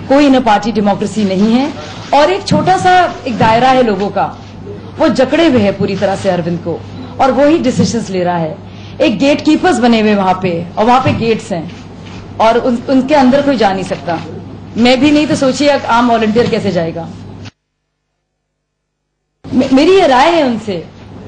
कोई न पार्टी डेमोक्रेसी नहीं है और एक छोटा सा एक दायरा है लोगों का, वो जकड़े हुए है पूरी तरह से अरविंद को और वो ही डिसीजंस ले रहा है। एक गेट कीपर्स बने हुए वहां पे और वहां पे गेट्स हैं और उनके अंदर कोई जा नहीं सकता। मैं भी नहीं तो सोचिए आम वॉलंटियर कैसे जाएगा। मेरी ये राय है उनसे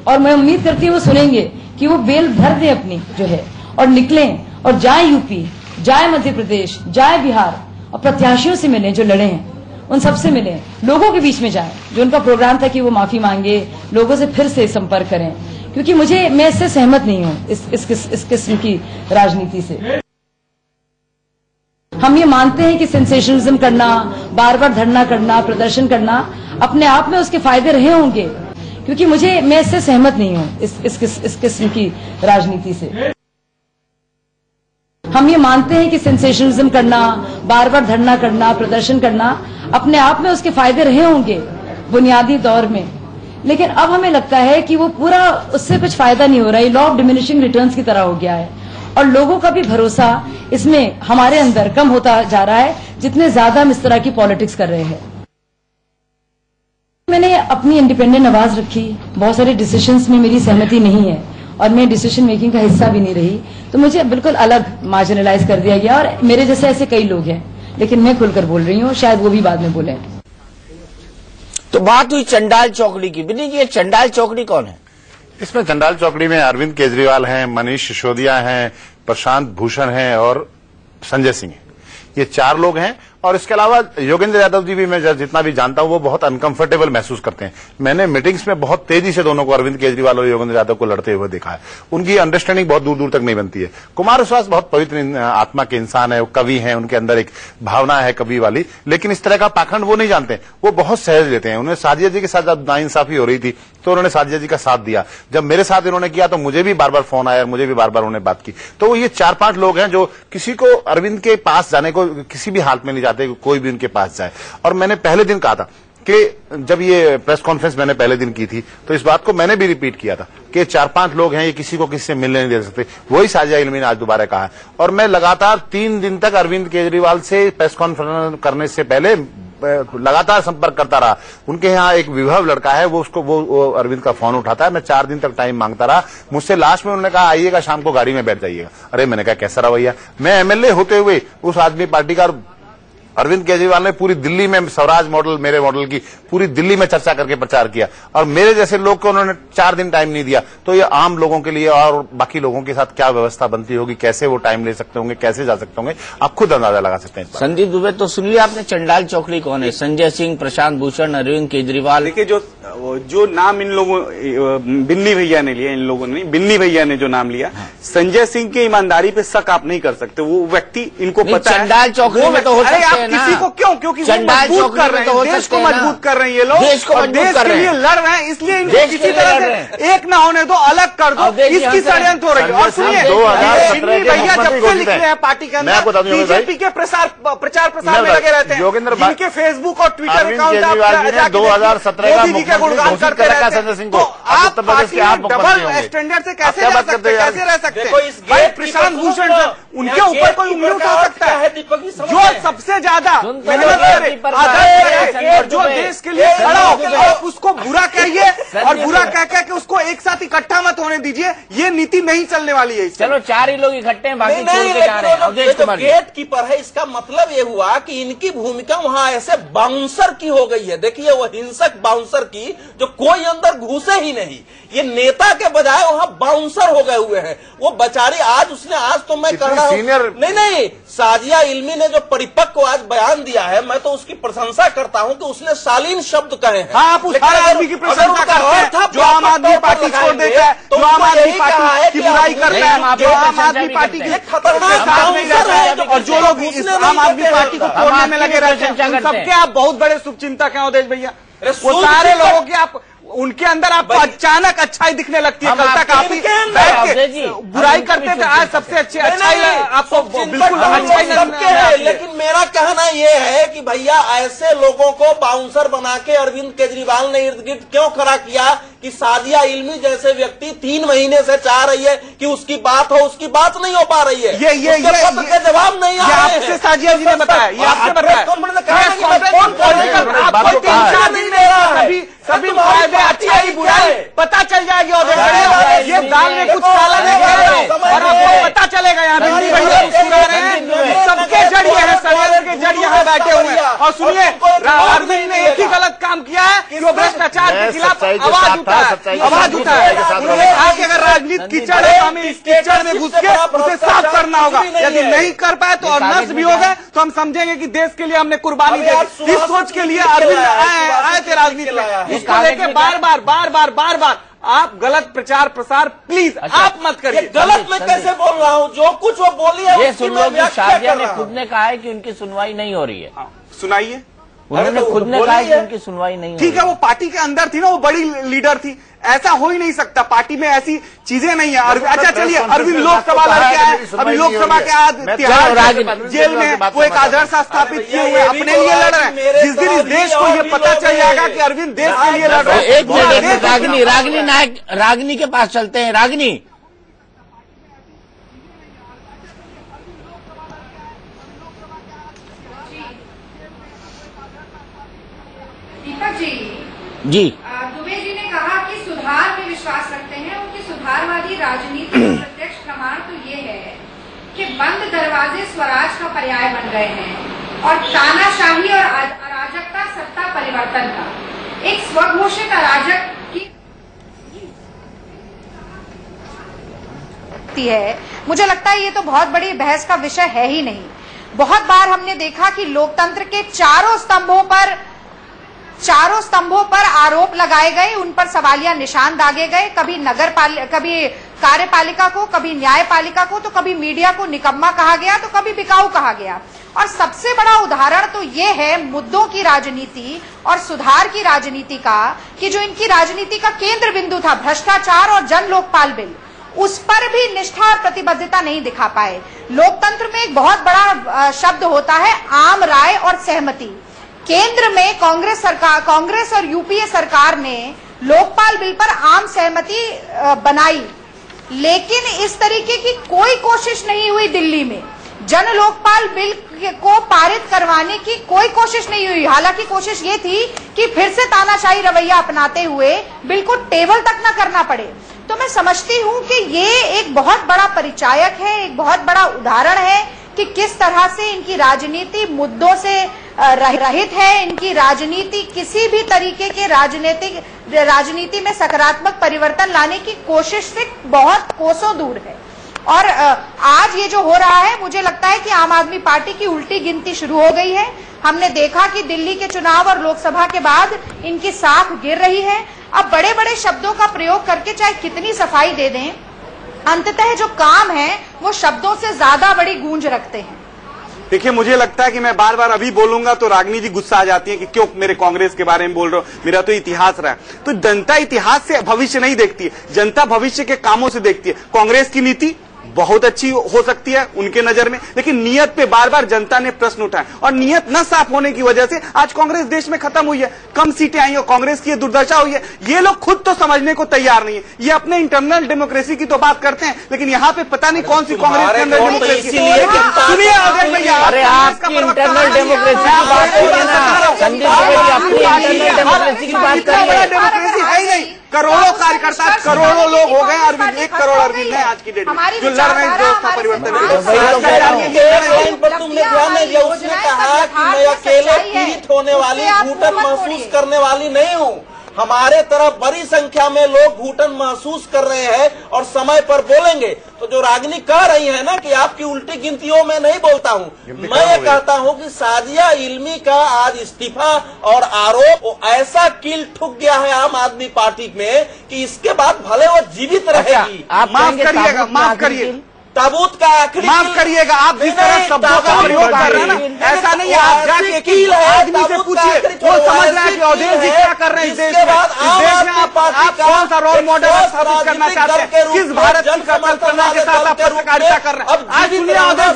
और मैं उम्मीद करती हूँ वो सुनेंगे कि वो बेल भर दे अपनी जो है और निकलें और जाए यूपी, जाए मध्य प्रदेश, जाए बिहार और प्रत्याशियों से मिलें जो लड़े हैं, उन सबसे मिलें, लोगों के बीच में जाएं। जो उनका प्रोग्राम था कि वो माफी मांगे, लोगों से फिर से संपर्क करें, क्योंकि मैं इससे सहमत नहीं हूं इस किस्म की राजनीति से। हम ये मानते हैं कि सेंसेशनलिज्म करना, बार बार धरना करना, प्रदर्शन करना अपने आप में उसके फायदे रहे होंगे, क्योंकि मैं इससे सहमत नहीं हूं इस किस्म की राजनीति से। हम ये मानते हैं कि सेंसेशनलिज्म करना, बार बार धरना करना, प्रदर्शन करना अपने आप में उसके फायदे रहे होंगे बुनियादी दौर में, लेकिन अब हमें लगता है कि वो पूरा उससे कुछ फायदा नहीं हो रहा है। लॉ ऑफ डिमिनिशिंग रिटर्न्स की तरह हो गया है और लोगों का भी भरोसा इसमें हमारे अंदर कम होता जा रहा है जितने ज्यादा हम इस तरह की पॉलिटिक्स कर रहे हैं। मैंने अपनी इंडिपेंडेंट आवाज रखी, बहुत सारे डिसीजंस में मेरी सहमति नहीं है और मैं डिसीजन मेकिंग का हिस्सा भी नहीं रही, तो मुझे बिल्कुल अलग मार्जिनलाइज कर दिया गया और मेरे जैसे ऐसे कई लोग हैं, लेकिन मैं खुलकर बोल रही हूँ, शायद वो भी बाद में बोले। तो बात हुई चंडाल चौकड़ी की। बिन्नी जी, ये चंडाल चौकड़ी कौन है? इसमें चंडाल चौकड़ी में अरविंद केजरीवाल हैं, मनीष सिसोदिया हैं, प्रशांत भूषण हैं और संजय सिंह हैं। ये 4 लोग हैं और इसके अलावा योगेंद्र यादव जी भी मैं जितना भी जानता हूं वो बहुत अनकंफर्टेबल महसूस करते हैं। मैंने मीटिंग्स में बहुत तेजी से दोनों को, अरविंद केजरीवाल और योगेंद्र यादव को लड़ते हुए देखा है। उनकी अंडरस्टैंडिंग बहुत दूर दूर तक नहीं बनती है। कुमार विश्वास बहुत पवित्र आत्मा के इंसान है, वो कवि हैं, उनके अंदर एक भावना है कवि वाली, लेकिन इस तरह का पाखंड वो नहीं जानते, वो बहुत सहज लेते हैं। उन्हें साजिया जी के साथ जब नाइंसाफी हो रही थी तो उन्होंने साजिया जी का साथ दिया। जब मेरे साथ इन्होंने किया तो मुझे भी बार बार फोन आया, मुझे भी बार बार उन्होंने बात की। तो ये 4-5 लोग हैं जो किसी को अरविंद के पास जाने को किसी भी हालत में नहीं चाहते, कोई भी उनके पास जाए। और मैंने पहले दिन कहा था कि जब ये प्रेस कॉन्फ्रेंस मैंने पहले दिन की थी तो इस बात को मैंने भी रिपीट किया था कि 4-5 लोग हैं, ये किसी को किसी से मिलने नहीं दे सकते। वही शाजिया इल्मी ने आज दोबारा कहा है और मैं लगातार 3 दिन तक अरविंद केजरीवाल से प्रेस कॉन्फ्रेंस करने से पहले लगातार संपर्क करता रहा। उनके यहाँ एक विभव लड़का है, वो अरविंद का फोन उठाता है। मैं 4 दिन तक टाइम मांगता रहा। मुझसे लास्ट में उन्होंने कहा आइएगा शाम को गाड़ी में बैठ जाइएगा। अरे मैंने कहा कैसा रवैया, मैं एमएलए होते हुए उस आदमी पार्टी का, अरविंद केजरीवाल ने पूरी दिल्ली में स्वराज मॉडल, मेरे मॉडल की पूरी दिल्ली में चर्चा करके प्रचार किया और मेरे जैसे लोग को उन्होंने 4 दिन टाइम नहीं दिया। तो ये आम लोगों के लिए और बाकी लोगों के साथ क्या व्यवस्था बनती होगी, कैसे वो टाइम ले सकते होंगे, कैसे जा सकते होंगे, आप खुद अंदाजा लगा सकते हैं। संदीप दुबे, तो सुन लिया आपने चंडाल चौकड़ी कौन है? संजय सिंह, प्रशांत भूषण, अरविंद केजरीवाल। देखिए जो नाम इन लोगों, बिन्नी भैया ने लिया, इन लोगों ने, बिन्नी भैया ने जो नाम लिया, संजय सिंह की ईमानदारी पे शक आप नहीं कर सकते। वो व्यक्ति, इनको पता है चंडाल चौकड़ी में तो हो सकते हैं किसी को क्यों? क्योंकि वो मजबूत कर रहे हैं, देश को मजबूत कर रहे हैं ये लोग, देश के लिए लड़ रहे हैं, इसलिए इनको किसी तरह से एक ना होने दो, अलग कर दो, इसकी षड्यंत्र हो रही है। और सुनिए भैया जब से लिख रहे हैं पार्टी के अंदर बीजेपी के प्रचार प्रसार में लगे रहते हैं, जिनके फेसबुक और ट्विटर अकाउंट 2017 का गुणगान करते रहते हैं, तो आप डबल स्टैंडर्ड से कैसे रह सकते हैं? भाई प्रशांत भूषण उनके ऊपर कोई उंगली उठा सकता है? जो सबसे ज्यादा मेहनत करे, आदर्श करे और जो देश के लिए खड़ा हो, आप उसको बुरा कहिए और बुरा कह के उसको एक साथ इकट्ठा मत होने दीजिए। ये नीति नहीं चलने वाली है। चलो 4 ही लोग इकट्ठे हैं, बाकी छोड़ के जा रहे हैं। गेट कीपर है, इसका मतलब ये हुआ कि इनकी भूमिका वहां ऐसे बाउंसर की हो गई है। देखिए वो हिंसक बाउंसर की, जो कोई अंदर घुसे ही नहीं, ये नेता के बजाय वहां बाउंसर हो गए हुए हैं। वो बेचारी आज तो मैं कर रहा हूं, नहीं साजिया इल्मी ने जो परिपक्व आज बयान दिया है, मैं तो उसकी प्रशंसा करता हूं कि उसने शालीन शब्द कहे हैं। हाँ, आप उस हर आदमी की प्रशंसा करते हैं जो आम आदमी पार्टी छोड़ देता है, जो आम आदमी पार्टी की बुराई करता है, जो आम आदमी पार्टी की खतरनाक साथ नहीं रहता है, और जो लोग इस आम आदमी पार्टी को तोड़ने में लगे रहते हैं, सबके आप बहुत बड़े शुभचिंतक हैं अवधेश भैया। वो सारे लोगों की आप उनके अंदर आपको अचानक अच्छाई दिखने लगती है। कल तक आप बैठ के बुराई करते थे, आज सबसे अच्छी अच्छाई आपको बिल्कुल अच्छाई है। लेकिन मेरा कहना यह है कि भैया ऐसे लोगों को बाउंसर बना के अरविंद केजरीवाल ने इर्द गिर्द क्यों खड़ा किया कि साजिया इल्मी जैसे व्यक्ति 3 महीने से चाह रही है कि उसकी बात हो, उसकी बात नहीं हो पा रही है। ये पत्र के जवाब नहीं आ रहे हैं। आपसे साजिया जी ने बताया, ये आपसे बताया। सभी अच्छाई बुराई पता चल जाएगी और ये दाल में कुछ काला नहीं है और आपको पता चलेगा। यहाँ भैया मुस्कुरा रहे हैं, सबके जड़ ये है, षड्यंत्र के जड़ यहाँ बैठे हुए हैं। और सुनिए, अरविंद ने एक ही गलत काम किया है कि वो भ्रष्टाचार के खिलाफ आवाज उठाया। उन्होंने कहा कि अगर राजनीति कीचड़ है, हमें इस कीचड़ में घुस के उसे साफ करना होगा। यदि नहीं कर पाए तो और नष्ट भी हो गए तो हम समझेंगे कि देश के लिए हमने कुर्बानी दी। इस सोच के लिए अरविंद आए थे राजनीति में। इसको लेके बार बार आप गलत प्रचार प्रसार प्लीज आप मत करिए। गलत मैं कैसे बोल रहा हूँ? जो कुछ वो बोली है ये सुन लो कि साजिया ने खुद ने कहा है कि उनकी सुनवाई नहीं हो रही है। सुनाइए। उन्होंने खुद ने कहा कि उनकी सुनवाई नहीं हो रही। ठीक है, वो पार्टी के अंदर थी ना, वो बड़ी लीडर थी, ऐसा हो ही नहीं सकता। पार्टी में ऐसी चीजें नहीं है। अच्छा चलिए, अरविंद लोकसभा लड़के आए, अभी लोकसभा के आज तिहाड़ जेल में वो एक आदर्श स्थापित किए हुए अपने लिए लड़ रहे हैं। जिस दिन इस देश को ये पता चल जाएगा कि अरविंद देश के लिए लड़ रहे हैं। एक मिनट, रागिनी नायक, रागिनी के पास चलते हैं। रागिनी, दीपक जी, दुबे जी ने कहा कि सुधार में विश्वास रखते हैं। उनकी सुधारवादी राजनीति का प्रत्यक्ष प्रमाण तो ये है कि बंद दरवाजे स्वराज का पर्याय बन गए हैं और तानाशाही और अराजकता सत्ता परिवर्तन का एक स्वघोषित अराजक की है। मुझे लगता है ये तो बहुत बड़ी बहस का विषय है ही नहीं। बहुत बार हमने देखा कि लोकतंत्र के चारों स्तंभों पर आरोप लगाए गए, उन पर सवालिया निशान दागे गए। कभी कभी कार्यपालिका को, कभी न्यायपालिका को, तो कभी मीडिया को निकम्मा कहा गया, तो कभी बिकाऊ कहा गया। और सबसे बड़ा उदाहरण तो ये है मुद्दों की राजनीति और सुधार की राजनीति का, कि जो इनकी राजनीति का केंद्र बिंदु था भ्रष्टाचार और जन लोकपाल बिल, उस पर भी निष्ठा और प्रतिबद्धता नहीं दिखा पाए। लोकतंत्र में एक बहुत बड़ा शब्द होता है आम राय और सहमति। केंद्र में कांग्रेस और यूपीए सरकार ने लोकपाल बिल पर आम सहमति बनाई, लेकिन इस तरीके की कोई कोशिश नहीं हुई दिल्ली में। जन लोकपाल बिल को पारित करवाने की कोई कोशिश नहीं हुई। हालांकि कोशिश ये थी कि फिर से तानाशाही रवैया अपनाते हुए बिल को टेबल तक न करना पड़े। तो मैं समझती हूं कि ये एक बहुत बड़ा परिचायक है, एक बहुत बड़ा उदाहरण है कि किस तरह से इनकी राजनीति मुद्दों से रहित है। इनकी राजनीति किसी भी तरीके के राजनीति में सकारात्मक परिवर्तन लाने की कोशिश से बहुत कोसों दूर है। और आज ये जो हो रहा है, मुझे लगता है कि आम आदमी पार्टी की उल्टी गिनती शुरू हो गई है। हमने देखा कि दिल्ली के चुनाव और लोकसभा के बाद इनकी साख गिर रही है। अब बड़े बड़े शब्दों का प्रयोग करके चाहे कितनी सफाई दे दें, अंततः जो काम है वो शब्दों से ज्यादा बड़ी गूंज रखते हैं। देखिए, मुझे लगता है कि मैं बार बार अभी बोलूंगा तो रागिनी जी गुस्सा आ जाती है कि क्यों मेरे कांग्रेस के बारे में बोल रहे हो, मेरा तो इतिहास रहा है। तो जनता इतिहास से भविष्य नहीं देखती है, जनता भविष्य के कामों से देखती है। कांग्रेस की नीति बहुत अच्छी हो सकती है उनके नजर में, लेकिन नियत पे बार बार जनता ने प्रश्न उठाए और नियत न साफ होने की वजह से आज कांग्रेस देश में खत्म हुई है, कम सीटें आई और कांग्रेस की ये दुर्दशा हुई है। ये लोग खुद तो समझने को तैयार नहीं है। ये अपने इंटरनल डेमोक्रेसी की तो बात करते हैं, लेकिन यहाँ पे पता नहीं कौन सी कांग्रेस के अंदर डेमोक्रेसी। सुनिए अवधेश भैया, अरे आपकी इंटरनल डेमोक्रेसी की बात करिए ना संदीप भाई, अपनी इंटरनल डेमोक्रेसी की बात करिए। डेमोक्रेसी है ही नहीं। करोड़ों कार्यकर्ता, करोड़ों लोग हो गए अरविंद, 1 करोड़ अरविंद है आज की डेट में जो लड़ रहे हैं व्यवस्था परिवर्तन। पर तुमने ध्यान नहीं दिया, उसने कहा कि मैं अकेले पीड़ित होने वाली, घुटन महसूस करने वाली नहीं हूँ। हमारे तरफ बड़ी संख्या में लोग घुटन महसूस कर रहे हैं और समय पर बोलेंगे। तो जो रागिनी कह रही है ना कि आपकी उल्टी गिनतियों में नहीं बोलता हूँ, मैं ये कहता हूँ कि साजिया इल्मी का आज इस्तीफा और आरोप ऐसा कील ठुक गया है आम आदमी पार्टी में कि इसके बाद भले वो जीवित रहेगी। आप माफ करिएगा, माफ करिए, ताबूत का आखिरी माफ करिएगा, आप जिस तरह शब्दों का प्रयोग कर रहे हैं ना, ऐसा नहीं है। आप जाके एक आदमी से पूछिए, वो समझ रहा है कि अवधेश जी क्या कर रहे हैं इस देश में। इस देश में आप कौन सा रोल मॉडल स्थापित करना चाहते हैं, किस भारत की कल्पना के साथ आप पत्रकारिता कर रहे हैं। आज सुनिए अवधेश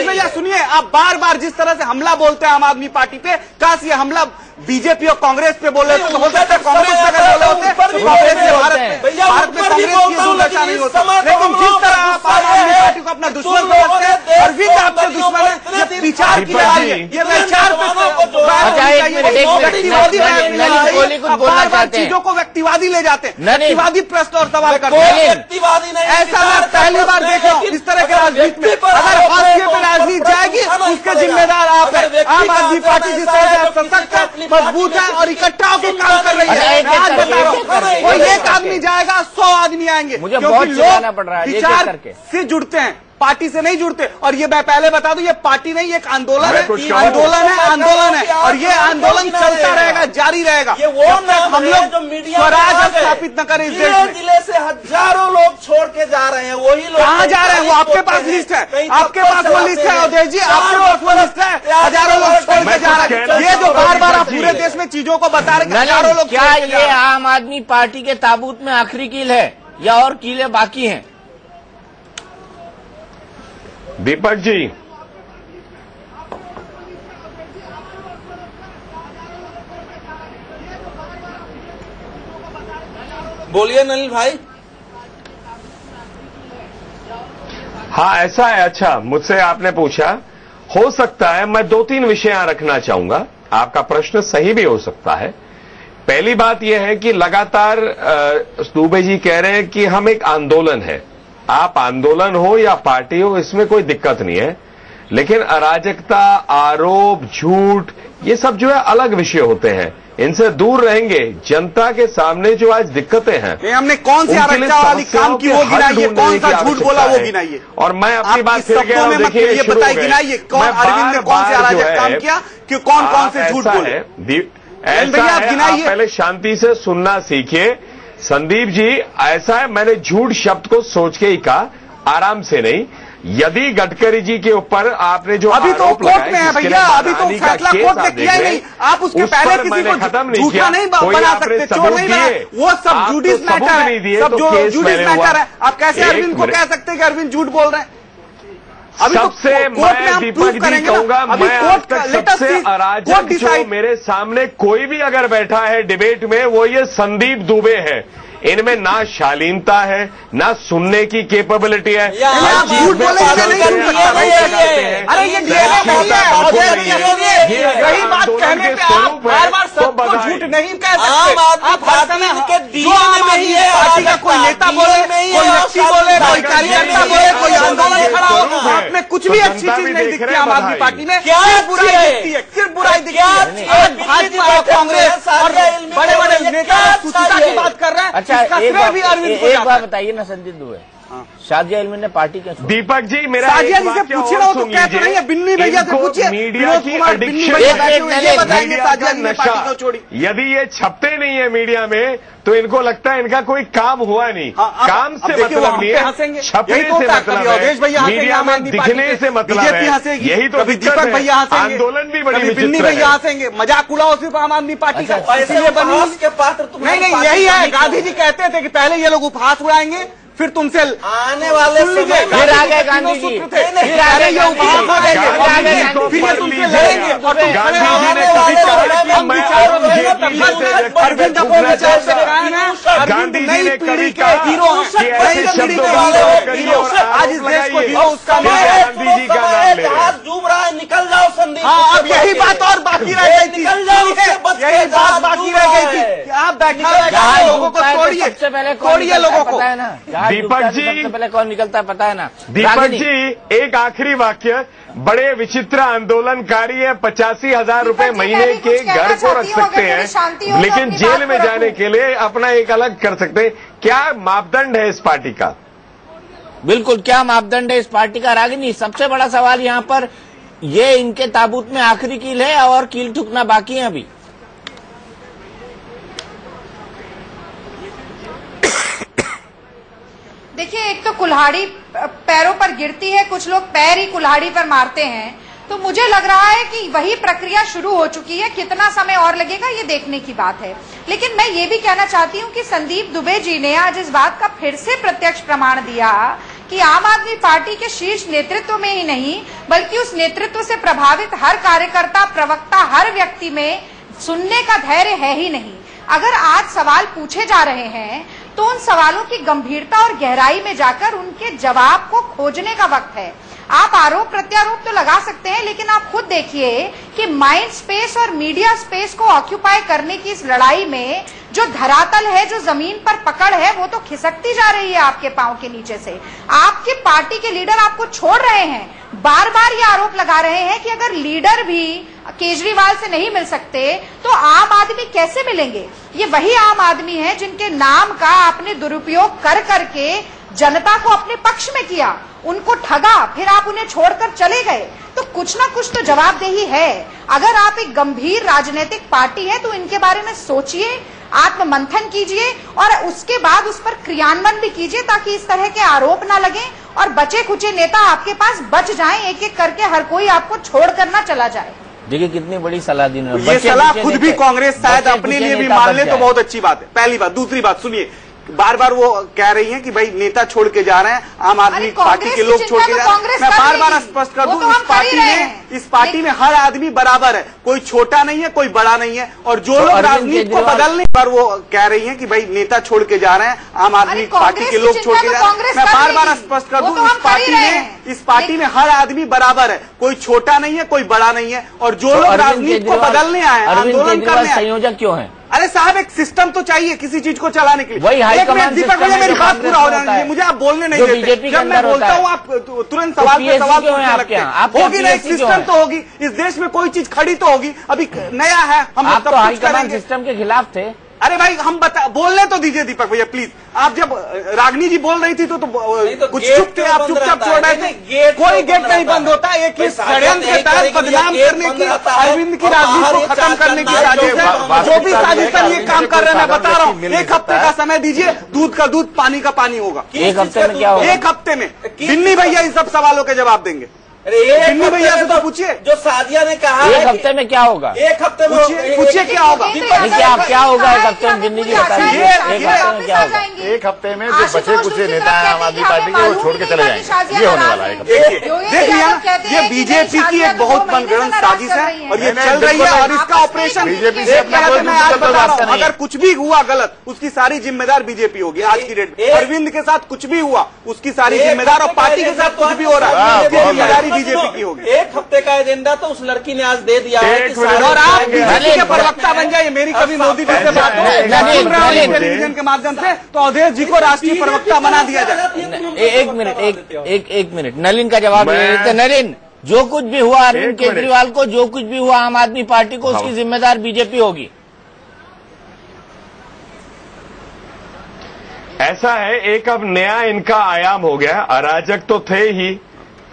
भैया सुनिए, आप बार बार जिस तरह से हमला बोलते हैं आम आदमी पार्टी पे, काश ये हमला बीजेपी और कांग्रेस पे बोले तो हो सकता है कांग्रेस पे अगर बोले होते तो कांग्रेस से भारत में कांग्रेस की दुर्दशा नहीं होती। लेकिन जिस तरह आप आम आदमी पार्टी को अपना दुश्मन समझते हैं, अरविंद आपके दुश्मन है, ये विचार की लड़ाई है, ये विचार चीजों को व्यक्तिवादी ले जाते हैं, व्यक्तिवादी प्रश्न और सवाल करते हैं। ऐसा मैं पहली बार देख रहा हूँ इस तरह के राजनीति में। अगर हाशिए पे राजनीति जाएगी उसके जिम्मेदार आप है। आम आदमी पार्टी जिस तरह से सशक्त है, मजबूत है और इकट्ठा होकर काम कर रही है, आज बता रहा हूँ, कोई एक आदमी जाएगा 100 आदमी आएंगे, मुझे बहुत चिल्लाना पड़ रहा है। विचार से जुड़ते हैं, पार्टी से नहीं जुड़ते। और ये मैं पहले बता दूं, ये पार्टी नहीं, एक आंदोलन है, आंदोलन है और ये आंदोलन चलता रहेगा, जारी रहेगा। ये वो हम लोग जो मीडिया स्वराज स्थापित न करें इस देश में। जिले से हजारों लोग छोड़ के जा रहे हैं, वही लोग कहाँ जा रहे हैं? वो आपके पास लिस्ट है, आपके पास वो लिस्ट है अवधेश जी, आपके पास वो लिस्ट है। हजारों लोग छोड़ के जा रहे हैं। ये जो बार बार आप पूरे देश में चीजों को बता रहे हैं, हजारों लोग। क्या ये आम आदमी पार्टी के ताबूत में आखिरी कील है या और कीलें बाकी हैं? दीपक जी, बोलिए नलिन भाई। हाँ ऐसा है। अच्छा, मुझसे आपने पूछा, हो सकता है मैं 2-3 विषय यहां रखना चाहूंगा। आपका प्रश्न सही भी हो सकता है। पहली बात यह है कि लगातार दुबे जी कह रहे हैं कि हम एक आंदोलन है। आप आंदोलन हो या पार्टी हो, इसमें कोई दिक्कत नहीं है, लेकिन अराजकता, आरोप, झूठ, ये सब जो है अलग विषय होते हैं, इनसे दूर रहेंगे। जनता के सामने जो आज दिक्कतें हैं, हमने कौन सी अराजकता वाली काम की वो गिनाइए, कौन सा झूठ बोला वो गिनाइए। और मैं अपनी बात फिर कह रहा हूं, देखिए ये बताइए, गिनाइए कौन अरविंद ने कौन से अराजक काम किया कि कौन कौन से झूठ बोले। ऐसा है, आप पहले शांति से सुनना सीखिए। संदीप जी, ऐसा है, मैंने झूठ शब्द को सोच के ही कहा, आराम से नहीं। यदि गडकरी जी के ऊपर आपने जो अभी तो कोर्ट में है भैया, अभी तो फैसला कोर्ट ने किया ही नहीं। आप उसके पहले किसी को झूठा नहीं बना सकते, चोर नहीं बना। वो सब जुडिस मैटर है, सब जो जुडिस मैटर है। आप कैसे अरविंद को कह सकते हैं कि अरविंद झूठ बोल रहे हैं? अभी सबसे तो मैं दीपक जी कहूंगा, मैं आज तक सबसे अराजक जो मेरे सामने कोई भी अगर बैठा है डिबेट में, वो ये संदीप दुबे है। इनमें ना शालीनता है, ना सुनने की कैपेबिलिटी है। झूठ बोले यही बात कहने पे आप बार-बार सबको झूठ नहीं कह सकते। जो पार्टी का कोई नेता बोले, कोई व्यक्ति बोले, कोई कार्यकर्ता बोले, कोई आंदोलन खड़ा हो, आप में कुछ भी अच्छी चीज नहीं दिखती आम आदमी पार्टी में। क्या बुराई दिखती है? सिर्फ बुराई दिखती है। आज भाजपा और कांग्रेस और बड़े बड़े नेता सुचिता की बात कर रहे हैं। अच्छा, एक बात बताइए ना संदीप दुबे, शाजिया इल्मी ने पार्टी के दीपक जी मेरा शाजिया जी से पूछ रहा हूं तो क्या तो नहीं है, बिन्नी भैया से पूछिए, मीडिया की एडिक्शन, ये बताएंगे शाजिया जी ने पार्टी क्यों छोड़ी। यदि ये छपते नहीं है मीडिया में तो इनको लगता है इनका कोई काम हुआ नहीं। काम से मतलब नहीं है, छपने से मतलब है, मीडिया में दिखने से मतलब है। यही तो दीपक भैया हंसेंगे, आंदोलन भी बड़ी बिन्नी भैया हंसेंगे, मजाक उड़ाओ सिर्फ आम आदमी पार्टी का, इसलिए बनी के पात्र। नहीं यही है, गांधी जी कहते थे कि पहले ये लोग उपहास उड़ाएंगे फिर तुमसे आने वाले समय फिर आ गए गांधी जी, फिर आ गए, ये उपहास हो देंगे, फिर ये तुमसे लड़ेंगे। और गांधी जी ने कभी कहा कि मैं अरविंद अपने विचार से गांधी जी ने कभी कहा कि ऐसे शब्दों आज इस देश को हीरो उसका गांधी जी का नाम ले जहाज डूब रहा है, निकल जाओ संदीप। हाँ, अब यही बात और बाकी रह गई थी, निकल जाओ, यही बात बाकी रह गई थी कि आप बैठा लोगों को तोड़िए, तोड़िए लोगों को। दीपक जी सबसे पहले कौन निकलता है पता है ना। दीपक जी एक आखिरी वाक्य, बड़े विचित्र आंदोलनकारी है, 85,000 रुपए महीने के घर को रख सकते हैं लेकिन जेल में जाने के लिए अपना एक अलग कर सकते हैं। क्या मापदंड है इस पार्टी का? बिल्कुल, क्या मापदंड है इस पार्टी का रागिनी? सबसे बड़ा सवाल यहाँ पर ये इनके ताबूत में आखिरी कील है और कील ठुकना बाकी है अभी। देखिए, एक तो कुल्हाड़ी पैरों पर गिरती है, कुछ लोग पैर ही कुल्हाड़ी पर मारते हैं, तो मुझे लग रहा है कि वही प्रक्रिया शुरू हो चुकी है। कितना समय और लगेगा ये देखने की बात है। लेकिन मैं ये भी कहना चाहती हूँ कि संदीप दुबे जी ने आज इस बात का फिर से प्रत्यक्ष प्रमाण दिया कि आम आदमी पार्टी के शीर्ष नेतृत्व में ही नहीं बल्कि उस नेतृत्व से प्रभावित हर कार्यकर्ता, प्रवक्ता, हर व्यक्ति में सुनने का धैर्य है ही नहीं। अगर आज सवाल पूछे जा रहे हैं तो उन सवालों की गंभीरता और गहराई में जाकर उनके जवाब को खोजने का वक्त है। आप आरोप प्रत्यारोप तो लगा सकते हैं, लेकिन आप खुद देखिए कि माइंड स्पेस और मीडिया स्पेस को ऑक्यूपाई करने की इस लड़ाई में जो धरातल है, जो जमीन पर पकड़ है, वो तो खिसकती जा रही है आपके पांव के नीचे से। आपके पार्टी के लीडर आपको छोड़ रहे हैं, बार बार ये आरोप लगा रहे हैं कि अगर लीडर भी केजरीवाल से नहीं मिल सकते तो आम आदमी कैसे मिलेंगे। ये वही आम आदमी है जिनके नाम का आपने दुरुपयोग कर करके जनता को अपने पक्ष में किया, उनको ठगा, फिर आप उन्हें छोड़कर चले गए। तो कुछ ना कुछ तो जवाबदेही है। अगर आप एक गंभीर राजनीतिक पार्टी है तो इनके बारे में सोचिए, आत्ममंथन कीजिए और उसके बाद उस पर क्रियान्वयन भी कीजिए ताकि इस तरह के आरोप ना लगे और बचे खुचे नेता आपके पास बच जाएं, एक एक करके हर कोई आपको छोड़कर ना चला जाए। देखिए कितनी बड़ी सलाह दी है। ये सलाह खुद भी कांग्रेस शायद अपने लिए भी मान ले तो बहुत अच्छी बात है। पहली बात। दूसरी बात सुनिए, बार बार वो कह रही हैं कि भाई नेता छोड़ के जा रहे हैं, आम आदमी पार्टी के लोग छोड़ के जा रहे हैं। मैं बार बार स्पष्ट कर दूं, इस पार्टी में हर आदमी बराबर है, कोई छोटा नहीं है, कोई बड़ा नहीं है। और जो लोग राजनीति को बदलने पर वो कह रही हैं कि भाई नेता छोड़ के जा रहे हैं, आम आदमी पार्टी के लोग छोड़ के जा रहे हैं। मैं बार बार स्पष्ट कर दूं, इस पार्टी में हर आदमी बराबर है, कोई छोटा नहीं है, कोई बड़ा नहीं है। और जो लोग राजनीति को बदलने आए, आंदोलन करने आए, संयोजक क्यों है? अरे साहब, एक सिस्टम तो चाहिए किसी चीज को चलाने के लिए। वही हाईकमान दीपक भैया मेरी बात पूरा हो जाने दीजिए, मुझे आप बोलने नहीं देते। जब मैं बोलता हूँ आप तुरंत सवाल पे सवाल पूछने लगते हैं। होगी ना, एक सिस्टम तो होगी इस देश में, कोई चीज खड़ी तो होगी। अभी नया है, हम तो हाईकमान सिस्टम के खिलाफ थे। अरे भाई हम बोलने तो दीजिए दीपक भैया प्लीज। आप जब रागनी जी बोल रही थी तो कुछ चुप थे, आप चुपचाप छोड़ रहे थे। कोई गेट नहीं बंद होता। एक ही षड्यंत्र के तहत बदनाम करने की, अरविंद की राजनीति को खत्म करने की साजिश है। जो भी साजिश कर ये काम कर रहे हैं, मैं बता रहा हूँ। एक हफ्ते का समय दीजिए, दूध का दूध, पानी का पानी होगा। एक हफ्ते में क्या होगा? एक हफ्ते में बिन्नी भैया इन सब सवालों के जवाब देंगे। बिन्नी भैया से तो पूछिए, जो सादिया ने कहा एक हफ्ते में क्या होगा? एक हफ्ते में पूछिए क्या होगा? क्या होगा एक हफ्ते में? बिन्नी जी बताइए, एक हफ्ते में क्या होगा? एक हफ्ते में जो बचे कुछ नेता है आम आदमी पार्टी के, वो छोड़ के चले जाएंगे। ये होने वाला है। देख लिया, ये बीजेपी की एक बहुत मनगढ़ंत साजिश है और ये चल रही है। और इसका ऑपरेशन बीजेपी से अगर कुछ भी हुआ गलत, उसकी सारी जिम्मेदार बीजेपी होगी। आज की डेट में अरविंद के साथ कुछ भी हुआ, उसकी सारी जिम्मेदार, और पार्टी के साथ कुछ भी हो रहा है, उसकी जिम्मेदारी बीजेपी की होगी। एक हफ्ते का एजेंडा तो उस लड़की ने आज दे दिया है। और आप बीजेपी के प्रवक्ता बन जाइए। मेरी कभी मोदी जी से बात हो टेलीविजन के माध्यम से, तो अवधेश जी को राष्ट्रीय प्रवक्ता बना दिया जाए। एक मिनट नलिन का जवाब दे देते। नलिन, जो कुछ भी हुआ अरविंद केजरीवाल को, जो कुछ भी हुआ आम आदमी पार्टी को, उसकी जिम्मेदार बीजेपी होगी। ऐसा है, एक अब नया इनका आयाम हो गया। अराजक तो थे ही,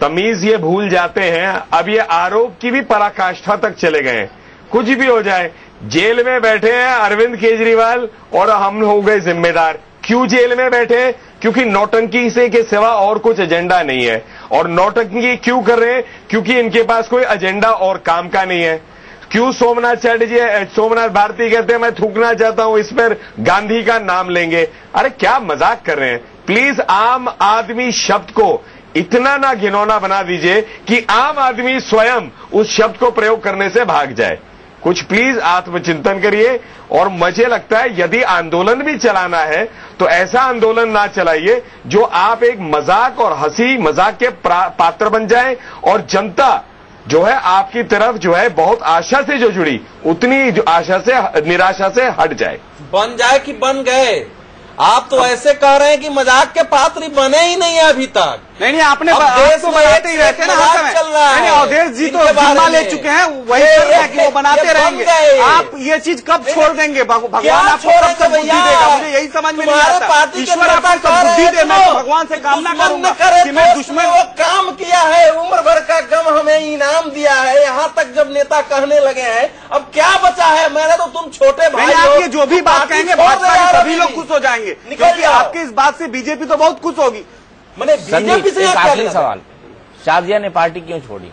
तमीज ये भूल जाते हैं, अब ये आरोप की भी पराकाष्ठा तक चले गए। कुछ भी हो जाए, जेल में बैठे हैं अरविंद केजरीवाल और हम हो गए जिम्मेदार। क्यों जेल में बैठे? क्योंकि नौटंकी से के सिवा और कुछ एजेंडा नहीं है। और नौटंकी क्यों कर रहे हैं? क्योंकि इनके पास कोई एजेंडा और काम का नहीं है। क्यों सोमनाथ भारती कहते हैं मैं थूकना चाहता हूं, इस पर गांधी का नाम लेंगे। अरे क्या मजाक कर रहे हैं। प्लीज आम आदमी शब्द को इतना ना घिनौना बना दीजिए कि आम आदमी स्वयं उस शब्द को प्रयोग करने से भाग जाए। कुछ प्लीज आत्मचिंतन करिए। और मुझे लगता है यदि आंदोलन भी चलाना है तो ऐसा आंदोलन ना चलाइए जो आप एक मजाक और हंसी मजाक के पात्र बन जाएं और जनता जो है आपकी तरफ जो है बहुत आशा से जो जुड़ी उतनी जो आशा से निराशा से हट जाए। बन जाए कि बन गए। आप तो ऐसे कह रहे हैं कि मजाक के पात्र बने ही नहीं है अभी तक। नहीं, आपने देश तो बनाते ही रहते हैं ना हर समय। चल रहा है। नहीं, अवधेश जी तो जिम्मा ले चुके हैं, वही कर रहे हैं कि वो बनाते रहेंगे। आप ये चीज कब छोड़ देंगे? भगवान आपको कब तक बुद्धि देगा? मुझे यही समझ में नहीं आता। ईश्वर आपको कब बुद्धि दे? मैं तो भगवान से कामना करूंगा कि मैं दुश्मन वो काम किया है, उम्र भर का गम हमें इनाम दिया है, यहाँ तक जब नेता कहने लगे हैं अब क्या बचा है? मैंने तो तुम छोटे भाई हो। आप ये जो भी बात कहेंगे भाजपा के सभी लोग खुश हो जाएंगे, क्योंकि आपकी इस बात से बीजेपी तो बहुत खुश होगी। मैंने बीजेपी से आखिरी सवाल, शाजिया ने पार्टी क्यों छोड़ी?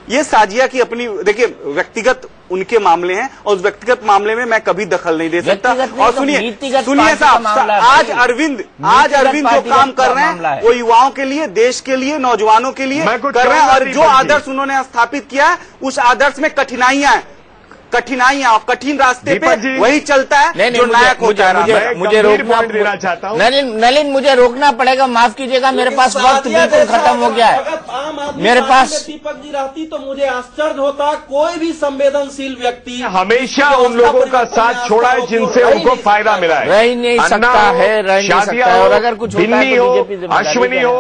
ये साजिया की अपनी, देखिए व्यक्तिगत उनके मामले हैं और उस व्यक्तिगत मामले में मैं कभी दखल नहीं दे सकता। और सुनिए साहब, आज अरविंद जो काम कर रहे हैं वो युवाओं के लिए, देश के लिए, नौजवानों के लिए कर रहे हैं। और जो आदर्श उन्होंने स्थापित किया है उस आदर्श में कठिनाइयां हैं, आप कठिन रास्ते पे वही चलता है जो नायक होता है। मुझे रोकना देना चाहता हूँ। नलिन मुझे रोकना पड़ेगा, माफ कीजिएगा, मेरे पास वक्त बिल्कुल खत्म हो गया है। मेरे पास दीपक जी रहती तो मुझे आश्चर्य होता। कोई भी संवेदनशील व्यक्ति हमेशा उन लोगों का साथ छोड़ा है जिनसे उनको फायदा मिला है। रह नहीं सकता है, रह नहीं सकता है। और अगर कुछ बिन्नी हो, अश्विनी हो,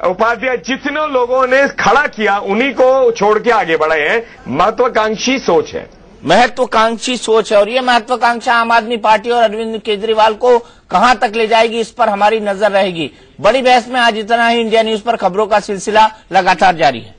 उपाध्याय, जितने लोगों ने खड़ा किया उन्हीं को छोड़ के आगे बढ़े हैं। महत्वाकांक्षी सोच है, महत्वाकांक्षी सोच है। और ये महत्वाकांक्षा आम आदमी पार्टी और अरविंद केजरीवाल को कहां तक ले जाएगी, इस पर हमारी नजर रहेगी। बड़ी बहस में आज इतना ही। इंडिया न्यूज पर खबरों का सिलसिला लगातार जारी है।